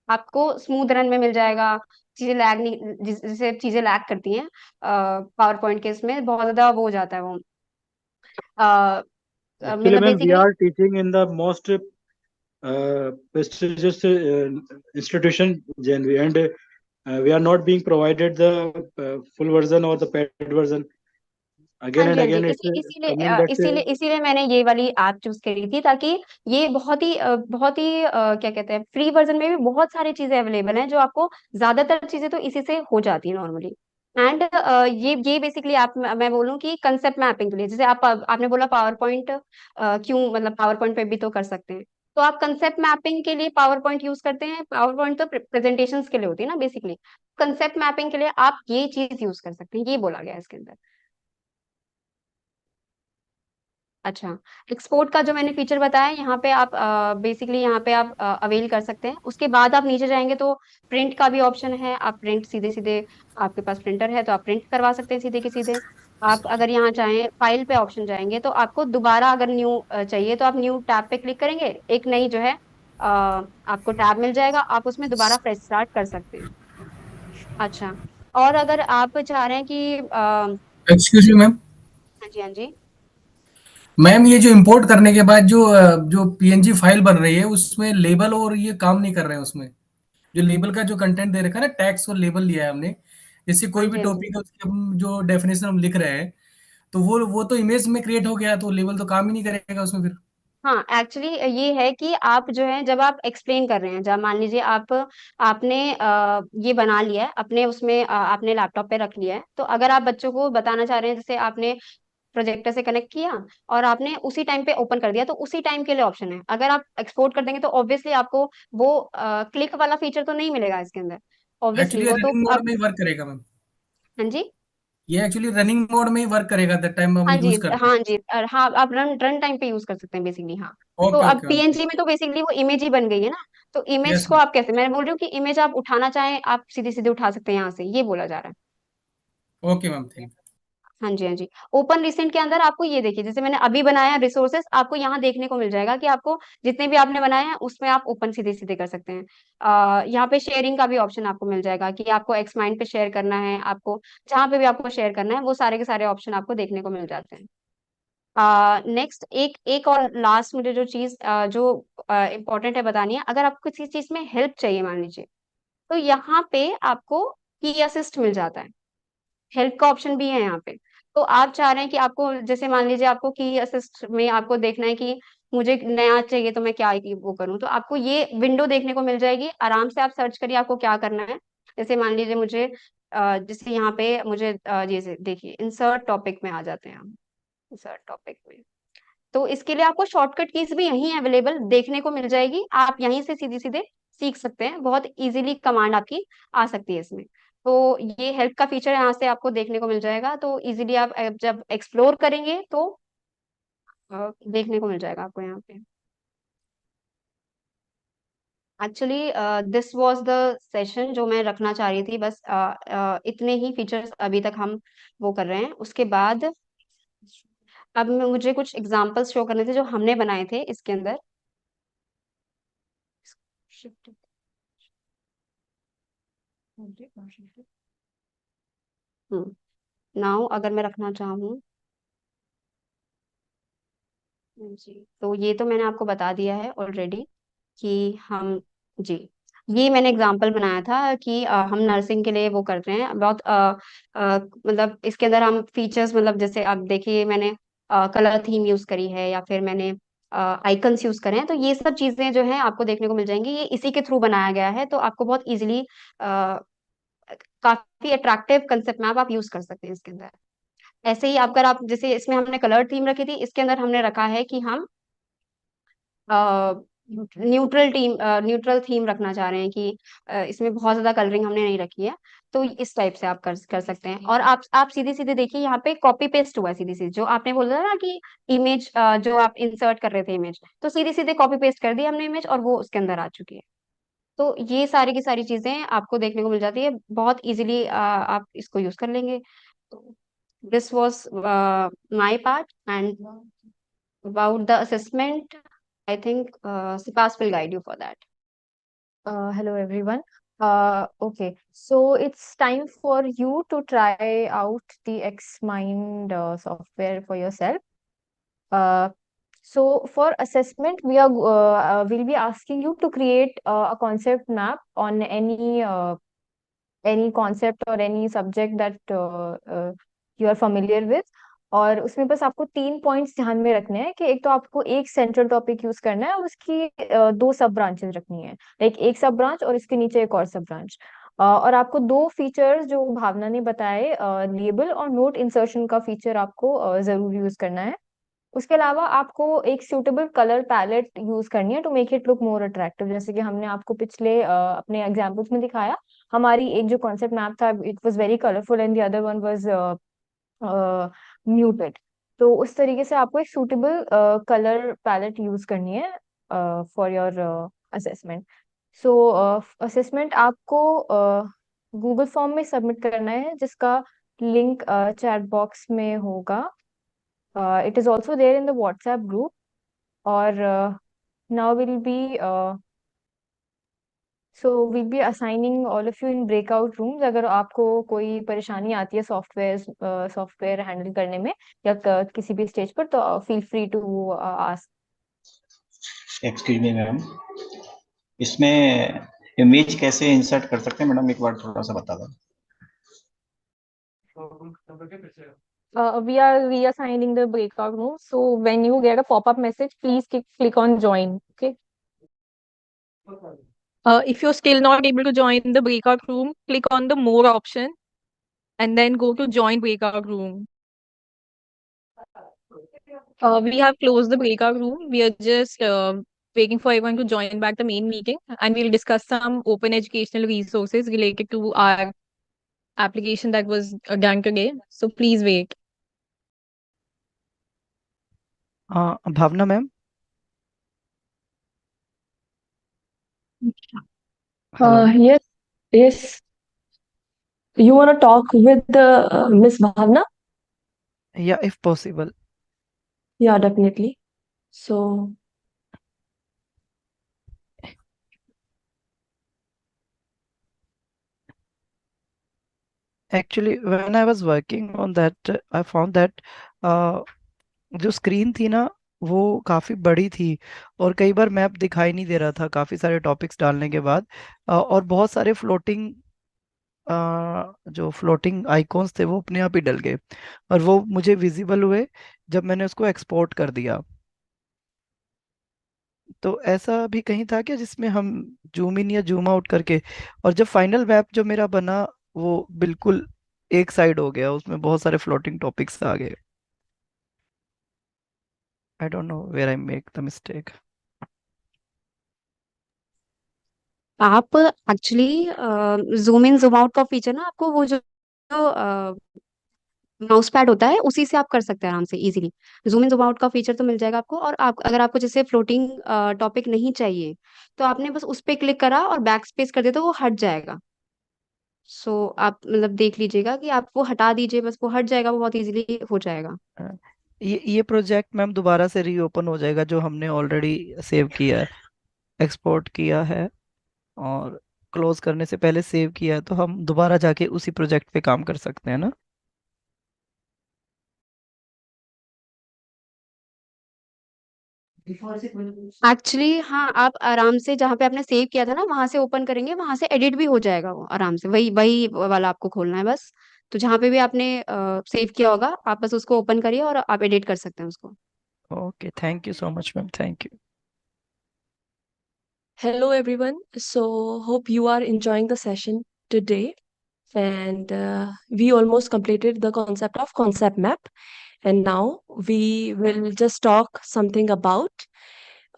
आपको स्मूथ रन में मिल जाएगा, चीजें लैग नहीं, जिससे चीजें लैग करती हैं पावर पॉइंट के, इसमें बहुत ज्यादा वो हो जाता है वो एक्चुअली मतलब ma'am we basically. Are teaching in the most prestigious institution and we are not being provided the full version or the paid version. हाँ Again जी, and हाँ जी, again it's इसीलिए coming that इसीलिए मैंने ये वाली app choose करी थी, ताकि ये बहुत ही क्या कहते हैं, फ्री वर्जन में भी बहुत सारी चीजें अवेलेबल हैं, जो आपको ज्यादातर चीजें तो इसी से हो जाती है नॉर्मली। एंड ये बेसिकली आप, मैं बोलूँ कि कंसेप्ट मैपिंग के लिए, जैसे आपने बोला पावर पॉइंट क्यों, मतलब पावर पॉइंट पे भी तो कर सकते हैं, तो आप कंसेप्ट मैपिंग के लिए पावर पॉइंट यूज करते हैं। पावर पॉइंट तो प्रेजेंटेशंस के लिए होती है ना बेसिकली, कंसेप्ट मैपिंग के लिए आप ये चीज यूज कर सकते हैं, ये बोला गया है इसके अंदर। अच्छा, एक्सपोर्ट का जो मैंने फीचर बताया, यहाँ पे आप बेसिकली यहाँ पे आप अवेल कर सकते हैं। उसके बाद आप नीचे जाएंगे तो प्रिंट का भी ऑप्शन है, आप प्रिंट सीधे सीधे, आपके पास प्रिंटर है तो आप प्रिंट करवा सकते हैं सीधे के सीधे। आप अगर यहाँ चाहें फाइल पे ऑप्शन जाएंगे तो आपको दोबारा अगर न्यू चाहिए तो आप न्यू टैब पे क्लिक करेंगे, एक नई जो है आपको टैब मिल जाएगा, आप उसमें दोबारा फ्रेश स्टार्ट कर सकते हैं। अच्छा, और अगर आप चाह रहे हैं कि एक्सक्यूज मी मैम। हाँ जी, हाँ जी, मैम ये जो इंपोर्ट करने के बाद जो पीएनजी फाइल बन रही है उसमें लेबल और ये काम नहीं कर रहे हैं उसमें। जो लेबल का जो कंटेंट दे रखा है ना, टैक्स और लेबल लिया है हमने, जैसे हाँ कोई भी जी, हाँ जी। टॉपिक है उसकी हम जो डेफिनेशन हम लिख रहे हैं, तो वो तो इमेज में क्रिएट हो गया, तो लेबल तो काम ही नहीं करेगा उसमें फिर। हाँ, एक्चुअली ये है कि आप जो है जब आप एक्सप्लेन कर रहे हैं, जब मान लीजिए आपने ये बना लिया है अपने उसमें, आपने लैपटॉप पे रख लिया है, तो अगर आप बच्चों को बताना चाह रहे हैं, जैसे आपने प्रोजेक्टर से कनेक्ट किया और आपने उसी टाइम पे ओपन कर दिया, तो उसी टाइम के लिए ऑप्शन है। अगर आप एक्सपोर्ट कर देंगे तो ऑब्वियसली आपको वो क्लिक वाला फीचर तो नहीं मिलेगा इसके अंदर, ऑब्वियसली एक्चुअली ये वो तो रनिंग मोड अब। में ही वर्क करेगा मैम। हाँ जी, ये एक्चुअली रनिंग मोड में ही वर्क करेगा द टाइम हम हाँ जी, यूज करते हैं। हाँ जी, हाँ, आप रन रन टाइम पे यूज कर सकते हैं बेसिकली, हाँ। तो ओके अब ओके मैम। पीएनजी में तो बेसिकली वो इमेज ही बन गई है ना, तो इमेज यस को आप कैसे, मैं बोल रही हूँ कि इमेज आप उठाना चाहें आप सीधे सीधे उठा सकते हैं यहाँ से, ये बोला जा रहा है। ओके मैम, थैंक हाँ जी, हाँ जी। ओपन रिसेंट के अंदर आपको ये देखिए, जैसे मैंने अभी बनाया रिसोर्सेस, आपको यहाँ देखने को मिल जाएगा कि आपको जितने भी आपने बनाए हैं उसमें आप ओपन सीधे सीधे कर सकते हैं। यहाँ पे शेयरिंग का भी ऑप्शन आपको मिल जाएगा कि आपको एक्स माइंड पे शेयर करना है, आपको जहाँ पे भी आपको शेयर करना है वो सारे के सारे ऑप्शन आपको देखने को मिल जाते हैं। नेक्स्ट एक एक और लास्ट मुझे जो चीज जो इम्पोर्टेंट है बतानी है, अगर आपको किसी चीज में हेल्प चाहिए मान लीजिए, तो यहाँ पे आपको की असिस्ट मिल जाता है, हेल्प का ऑप्शन भी है यहाँ पे। तो आप चाह रहे हैं कि आपको, जैसे मान लीजिए आपको की असिस्ट में आपको देखना है कि मुझे नया चाहिए तो मैं क्या वो करूँ, तो आपको ये विंडो देखने को मिल जाएगी, आराम से आप सर्च करिए आपको क्या करना है। जैसे मान लीजिए मुझे जैसे यहाँ पे मुझे जैसे देखिए इंसर्ट टॉपिक में आ जाते हैं हम, इंसर्ट टॉपिक में, तो इसके लिए आपको शॉर्टकट कीज भी यहीं अवेलेबल देखने को मिल जाएगी, आप यहीं से सीधे सीधे सीख सकते हैं, बहुत इजीली कमांड आपकी आ सकती है इसमें। तो ये हेल्प का फीचर यहाँ से आपको देखने को मिल जाएगा, तो इजीली आप जब एक्सप्लोर करेंगे तो देखने को मिल जाएगा आपको यहाँ पे। Actually this was the session जो मैं रखना चाह रही थी, बस इतने ही फीचर्स अभी तक हम वो कर रहे हैं। उसके बाद अब मुझे कुछ एग्जांपल्स शो करने थे जो हमने बनाए थे इसके अंदर। नाउ अगर मैं रखना चाहूँ, जी, तो ये तो मैंने आपको बता दिया है ऑलरेडी। कि हम जी ये मैंने एग्जांपल बनाया था कि हम नर्सिंग के लिए वो कर रहे हैं बहुत मतलब इसके अंदर हम फीचर्स मतलब जैसे आप देखिए मैंने कलर थीम यूज करी है या फिर मैंने आइकन्स यूज करे हैं, तो ये सब चीजें जो हैं आपको देखने को मिल जाएंगी। ये इसी के थ्रू बनाया गया है, तो आपको बहुत इजीली काफी अट्रैक्टिव कंसेप्ट मैप आप यूज कर सकते हैं इसके अंदर। ऐसे ही अगर आप जैसे इसमें हमने कलर थीम रखी थी, इसके अंदर हमने रखा है कि हम न्यूट्रल थीम रखना चाह रहे हैं कि इसमें बहुत ज्यादा कलरिंग हमने नहीं रखी है। तो इस टाइप से आप कर सकते हैं। और आप सीधे सीधे देखिए यहाँ पे कॉपी पेस्ट हुआ है, सीधी सीधी जो आपने बोला था ना कि इमेज जो आप इंसर्ट कर रहे थे इमेज, तो सीधे सीधे कॉपी पेस्ट कर दी हमने इमेज और वो उसके अंदर आ चुकी है। तो ये सारी की सारी चीजें आपको देखने को मिल जाती है बहुत इजीली, आप इसको यूज कर लेंगे। तो this was my part and about the assessment. I think Sipas will guide you for that. Hello everyone. Okay, so it's time for you to try out the XMind software for yourself. Uh, so for assessment, we'll be asking you to create a concept map on any concept or any subject that you are familiar with. और उसमें बस आपको 3 points ध्यान में रखने हैं कि एक तो आपको एक सेंट्रल टॉपिक यूज करना है और उसकी दो सब ब्रांचेस रखनी है, लाइक एक सब ब्रांच और इसके नीचे एक और सब ब्रांच। और आपको दो फीचर्स जो भावना ने बताए, लेबल और नोट इंसर्शन का फीचर आपको जरूर यूज करना है। उसके अलावा आपको एक सूटेबल कलर पैलेट यूज करनी है to make it look more attractive, जैसे कि हमने आपको पिछले अपने एग्जाम्पल्स में दिखाया। हमारी एक जो कॉन्सेप्ट मैप था, it was very colourful and the other one was muted. तो उस तरीके से आपको एक सूटेबल कलर पैलेट यूज करनी है for your assessment. So assessment आपको गूगल फॉर्म में सबमिट करना है, जिसका लिंक चैट बॉक्स में होगा। It is also there in the WhatsApp group. Or now we'll be assigning all of you in breakout rooms. अगर आपको कोई परेशानी आती है सॉफ्टवेयर हैंडल करने में या किसी भी स्टेज पर, तो feel free to ask. Excuse me ma'am, इसमें इमेज कैसे इंसर्ट कर सकते हैं मैडम, एक बार थोड़ा सा बता दो। We are assigning the breakout room. So when you get a pop-up message, please click on join. Okay. If you're still not able to join the breakout room, click on the more option and then go to join breakout room. We have closed the breakout room. We are just waiting for everyone to join back the main meeting, and we'll discuss some open educational resources related to our application that was done today. So please wait. Bhavna ma'am, hello. Yes, yes. You want to talk with Miss Bhavna? या if possible. Yeah, definitely. So, actually when I was working on that I found that जो screen थी ना वो काफ़ी बड़ी थी और कई बार मैप दिखाई नहीं दे रहा था काफ़ी सारे टॉपिक्स डालने के बाद। और बहुत सारे जो फ्लोटिंग आइकॉन्स थे वो अपने आप ही डल गए और वो मुझे विजिबल हुए जब मैंने उसको एक्सपोर्ट कर दिया। तो ऐसा भी कहीं था क्या जिसमें हम जूम इन या जूम आउट करके, और जब फाइनल मैप जो मेरा बना वो बिल्कुल एक साइड हो गया, उसमें बहुत सारे फ्लोटिंग टॉपिक्स आ गए। I don't know where I make the mistake. आप actually zoom in zoom out का फीचर ना आपको वो जो माउस पैड होता है उसी से आप कर सकते हैं आराम से easily. Zoom in zoom out का फीचर तो मिल जाएगा आपको। और आप अगर आपको जैसे फ्लोटिंग टॉपिक नहीं चाहिए तो आपने बस उस पर क्लिक करा और बैक स्पेस कर दिया तो वो हट जाएगा। सो आप मतलब देख लीजिएगा कि आप वो हटा दीजिए, बस वो हट जाएगा, वो बहुत इजीली हो जाएगा। ये प्रोजेक्ट मैम दोबारा से रीओपन हो जाएगा जो हमने ऑलरेडी सेव किया है, एक्सपोर्ट किया है और क्लोज करने से पहले सेव किया है, तो हम दोबारा जाके उसी प्रोजेक्ट पे काम कर सकते हैं ना। एक्चुअली हाँ, आप आराम से जहाँ पे आपने सेव किया था ना वहां से ओपन करेंगे, वहां से एडिट भी हो जाएगा वो आराम से, वही वही वाला आपको खोलना है बस। तो जहाँ पे भी आपने सेव किया होगा आप बस उसको ओपन करिए और आप एडिट कर सकते हैं उसको। Okay, thank you so much ma'am, thank you. Hello, everyone. So, hope you are enjoying the session today. And we almost completed the concept of concept map. And now we will just talk something about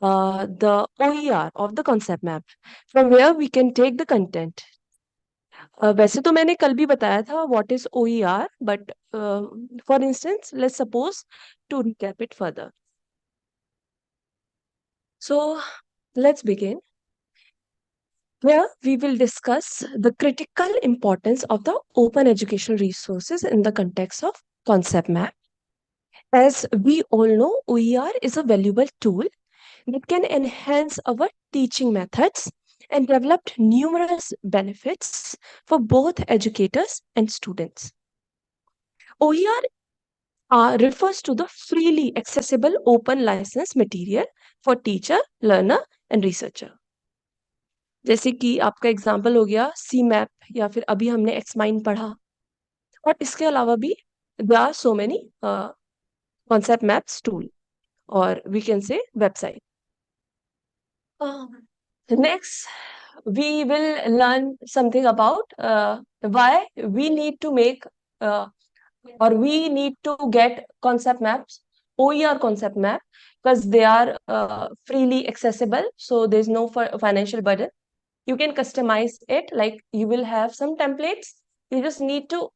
the OER of the concept map, from where we can take the content. वैसे तो मैंने कल भी बताया था what is OER, but for instance, let's suppose to recap it further. So, let's begin. Here we will discuss the critical importance of the open educational resources in the context of concept map. As we all know, OER is a valuable tool that can enhance our teaching methods and develop numerous benefits for both educators and students. OER refers to the freely accessible open license material for teacher, learner and researcher. जैसे कि आपका example हो गया सी map, या फिर अभी हमने examine पढ़ा, और इसके अलावा भी there are so many concept maps tool, or we can say website. Next, we will learn something about why we need to make or we need to get concept maps, OER concept map, because they are freely accessible, so there's no financial burden. You can customize it, like you will have some templates. You just need to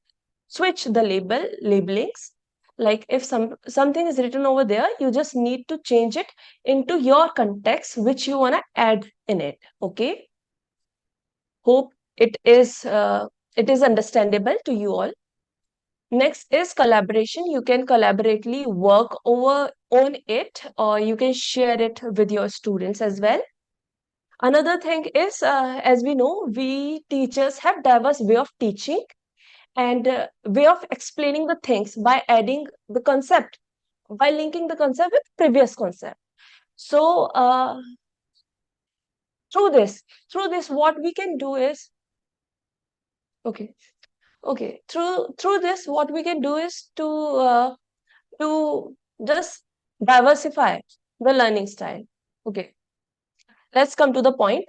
switch the labelings. Like if something is written over there, you just need to change it into your context which you want to add in it. Okay, hope it is understandable to you all. Next is collaboration. You can collaboratively work on it, or you can share it with your students as well. Another thing is, as we know, we teachers have diverse way of teaching and way of explaining the things by adding the concept, by linking the concept with previous concept. So through this, what we can do is, okay, through this, what we can do is to just diversify the learning style. Okay, let's come to the point.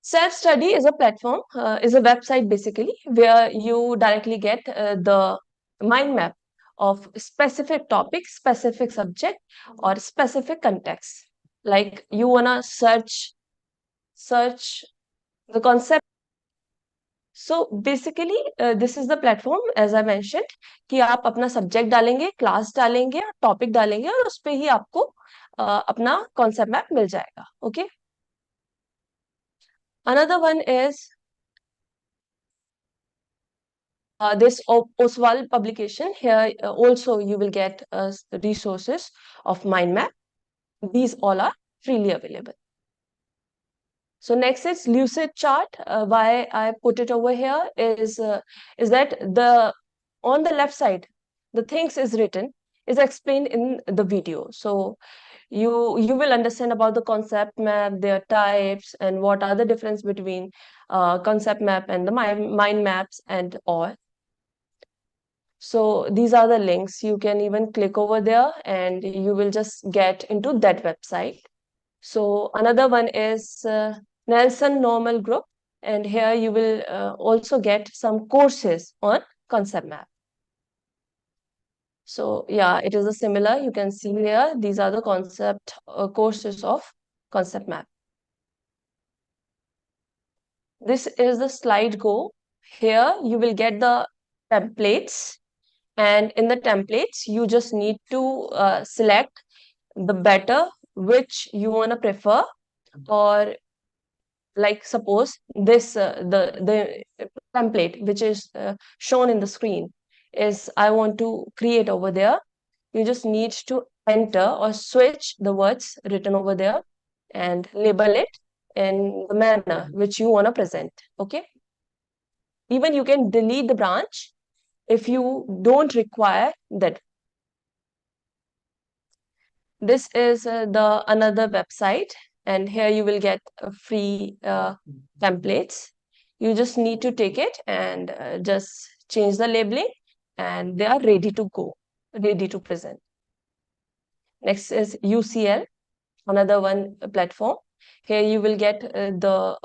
Self-study is a platform, is a website basically, where you directly get the mind map of specific topic, specific subject, or specific context. Like you wanna search the concept. So basically, this is the platform, as I mentioned, कि आप अपना subject डालेंगे, class डालेंगे, topic डालेंगे, और उस पे ही आपको अपना concept map मिल जाएगा. Okay. Another one is this Oswald publication. Here also you will get resources of mind map. These all are freely available. So next is Lucid chart. Why I put it over here is that on the left side, the things is written is explained in the video. So you will understand about the concept map, their types, and what are the difference between concept map and the mind maps and all. So these are the links. You can even click over there and you will just get into that website. So another one is Nelson Normal Group, and here you will also get some courses on concept map. So yeah, it is a similar. You can see here, these are the concept courses of concept map. This is the slide go. Here you will get the templates, and in the templates you just need to select the better which you want to prefer, or like suppose this the template which is shown in the screen is I want to create over there. You just need to enter or switch the words written over there and label it in the manner which you want to present. Okay, even you can delete the branch if you don't require that. This is the another website, and here you will get free templates. You just need to take it and just change the labeling, and they are ready to go, ready to present. Next is UCL, another one platform. Here you will get the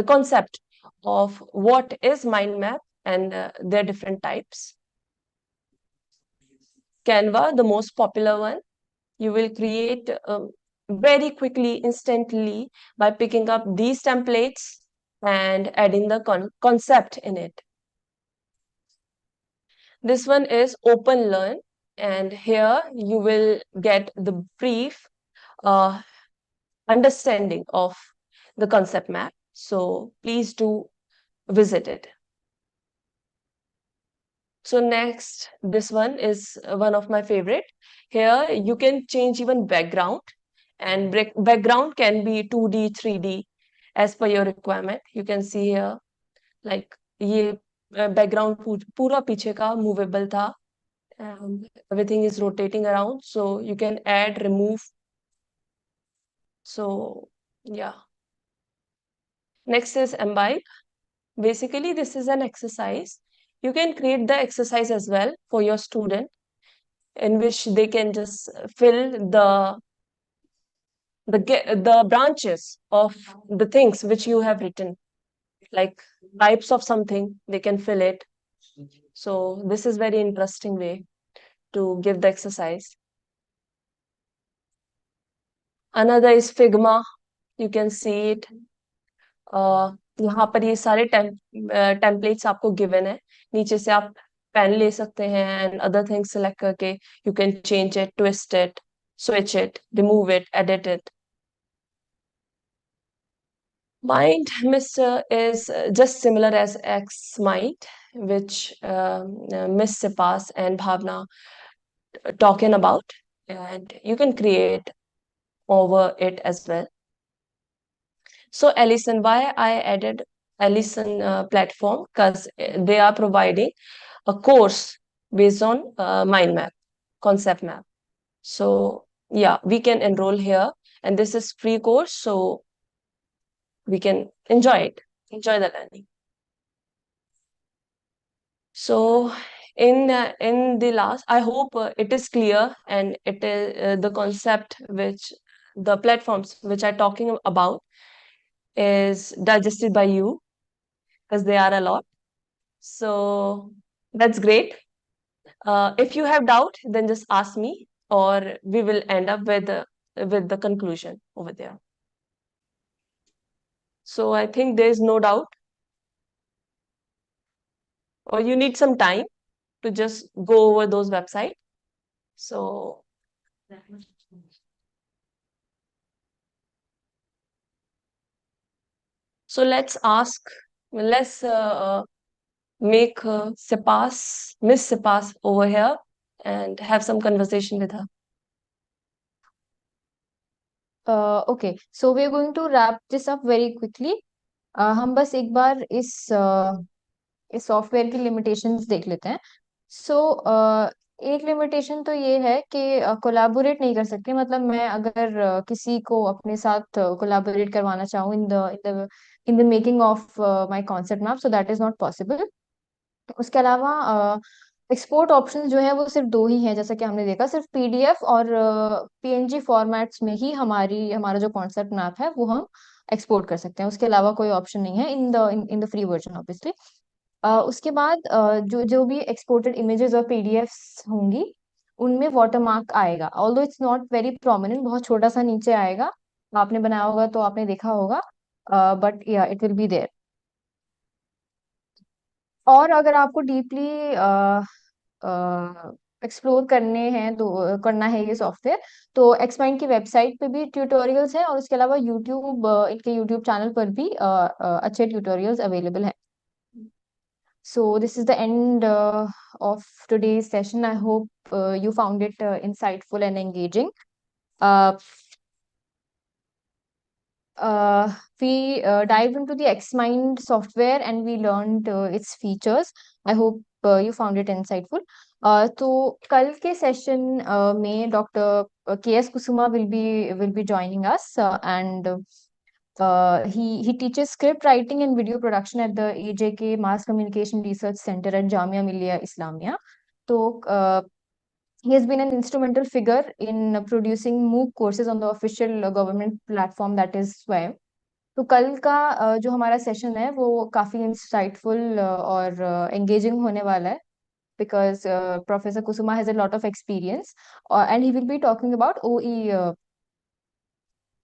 concept of what is mind map and their different types. Canva, the most popular one. You will create very quickly, instantly, by picking up these templates and adding the concept in it. This one is Open Learn, and here you will get the brief understanding of the concept map. So please do visit it. So next, this one is one of my favorite. Here you can change even background, and background can be 2D, 3D as per your requirement. You can see here, like ये background पूरा पीछे का movable था, and everything is rotating around, so you can add, remove. So yeah. Next is Imbibe. Basically, this is an exercise. You can create the exercise as well for your student, in which they can just fill the branches of the things which you have written, like types of something, they can fill it. So this is very interesting way to give the exercise. Another is Figma. You can see it. यहाँ पर ये सारे templates आपको given है, नीचे से आप pen ले सकते हैं एंड अदर थिंग्स सिलेक्ट करके you can change it, twist it, switch it, remove it, edit it. Mind Mister is just similar as XMind, which Miss Sipas and Bhavna talking about, and you can create over it as well. So Allison, why I added Allison platform? Because they are providing a course based on mind map, concept map. So yeah, we can enroll here, and this is free course, so we can enjoy it, enjoy the learning. So in the last, I hope it is clear, and it is the concept which the platforms which I'm talking about is digested by you, because they are a lot. So that's great. If you have doubt, then just ask me, or we will end up with the conclusion over there. So I think there is no doubt, or you need some time to just go over those websites. So let's make Miss Sipas over here, and have some conversation with her. Okay, so we're going to wrap this up very quickly. हम बस एक बार इस software की limitations देख लेते हैं. सो एक limitation तो ये है कि कोलैबोरेट नहीं कर सकते. मतलब मैं अगर किसी को अपने साथ कोलैबोरेट करवाना चाहूँ in the making of my concept map, so that is not possible. उसके अलावा एक्सपोर्ट ऑप्शंस जो है वो सिर्फ दो ही हैं, जैसा कि हमने देखा. सिर्फ पीडीएफ और पीएनजी फॉर्मेट्स में ही हमारा जो कॉन्सेप्ट मैप है वो हम एक्सपोर्ट कर सकते हैं. उसके अलावा कोई ऑप्शन नहीं है in the free version obviously. उसके बाद जो जो भी एक्सपोर्टेड इमेजेस और पीडीएफ्स होंगी उनमें वाटरमार्क आएगा. Although it's not very prominent, बहुत छोटा सा नीचे आएगा. आपने बनाया होगा तो आपने देखा होगा, बट या इट विल बी देयर. और अगर आपको डीपली एक्सप्लोर करना है ये सॉफ्टवेयर, तो एक्समाइंड की वेबसाइट पे भी ट्यूटोरियल्स हैं, और उसके अलावा इनके यूट्यूब चैनल पर भी अच्छे ट्यूटोरियल्स अवेलेबल हैं. So this is the end of today's session. I hope you found it insightful and engaging. We dived into the XMind software and we learned its features. I hope you found it insightful. तो कल के session में doctor K S. Kusuma will be joining us, and he teaches script writing and video production at the AJK Mass Communication Research Center at Jamia Millia Islamia. So he has been an instrumental figure in producing MOOC courses on the official government platform, that is Swayam. तो कल का जो हमारा session है वो काफी insightful और engaging होने वाला है, because Professor Kusuma has a lot of experience, and he will be talking about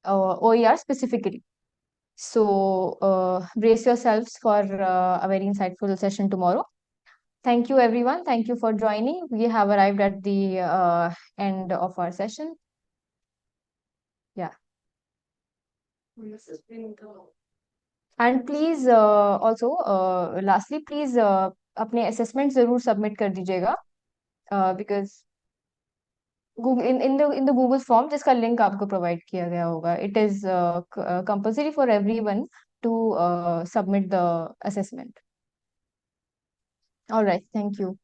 OER specifically. So brace yourselves for a very insightful session tomorrow. Thank you, everyone. Thank you for joining. We have arrived at the end of our session. Yeah. And please also lastly, please अपने assessment जरूर submit कर दीजिएगा, because Google in the Google form जिसका link आपको provide किया गया होगा, it is compulsory for everyone to submit the assessment. All right, thank you.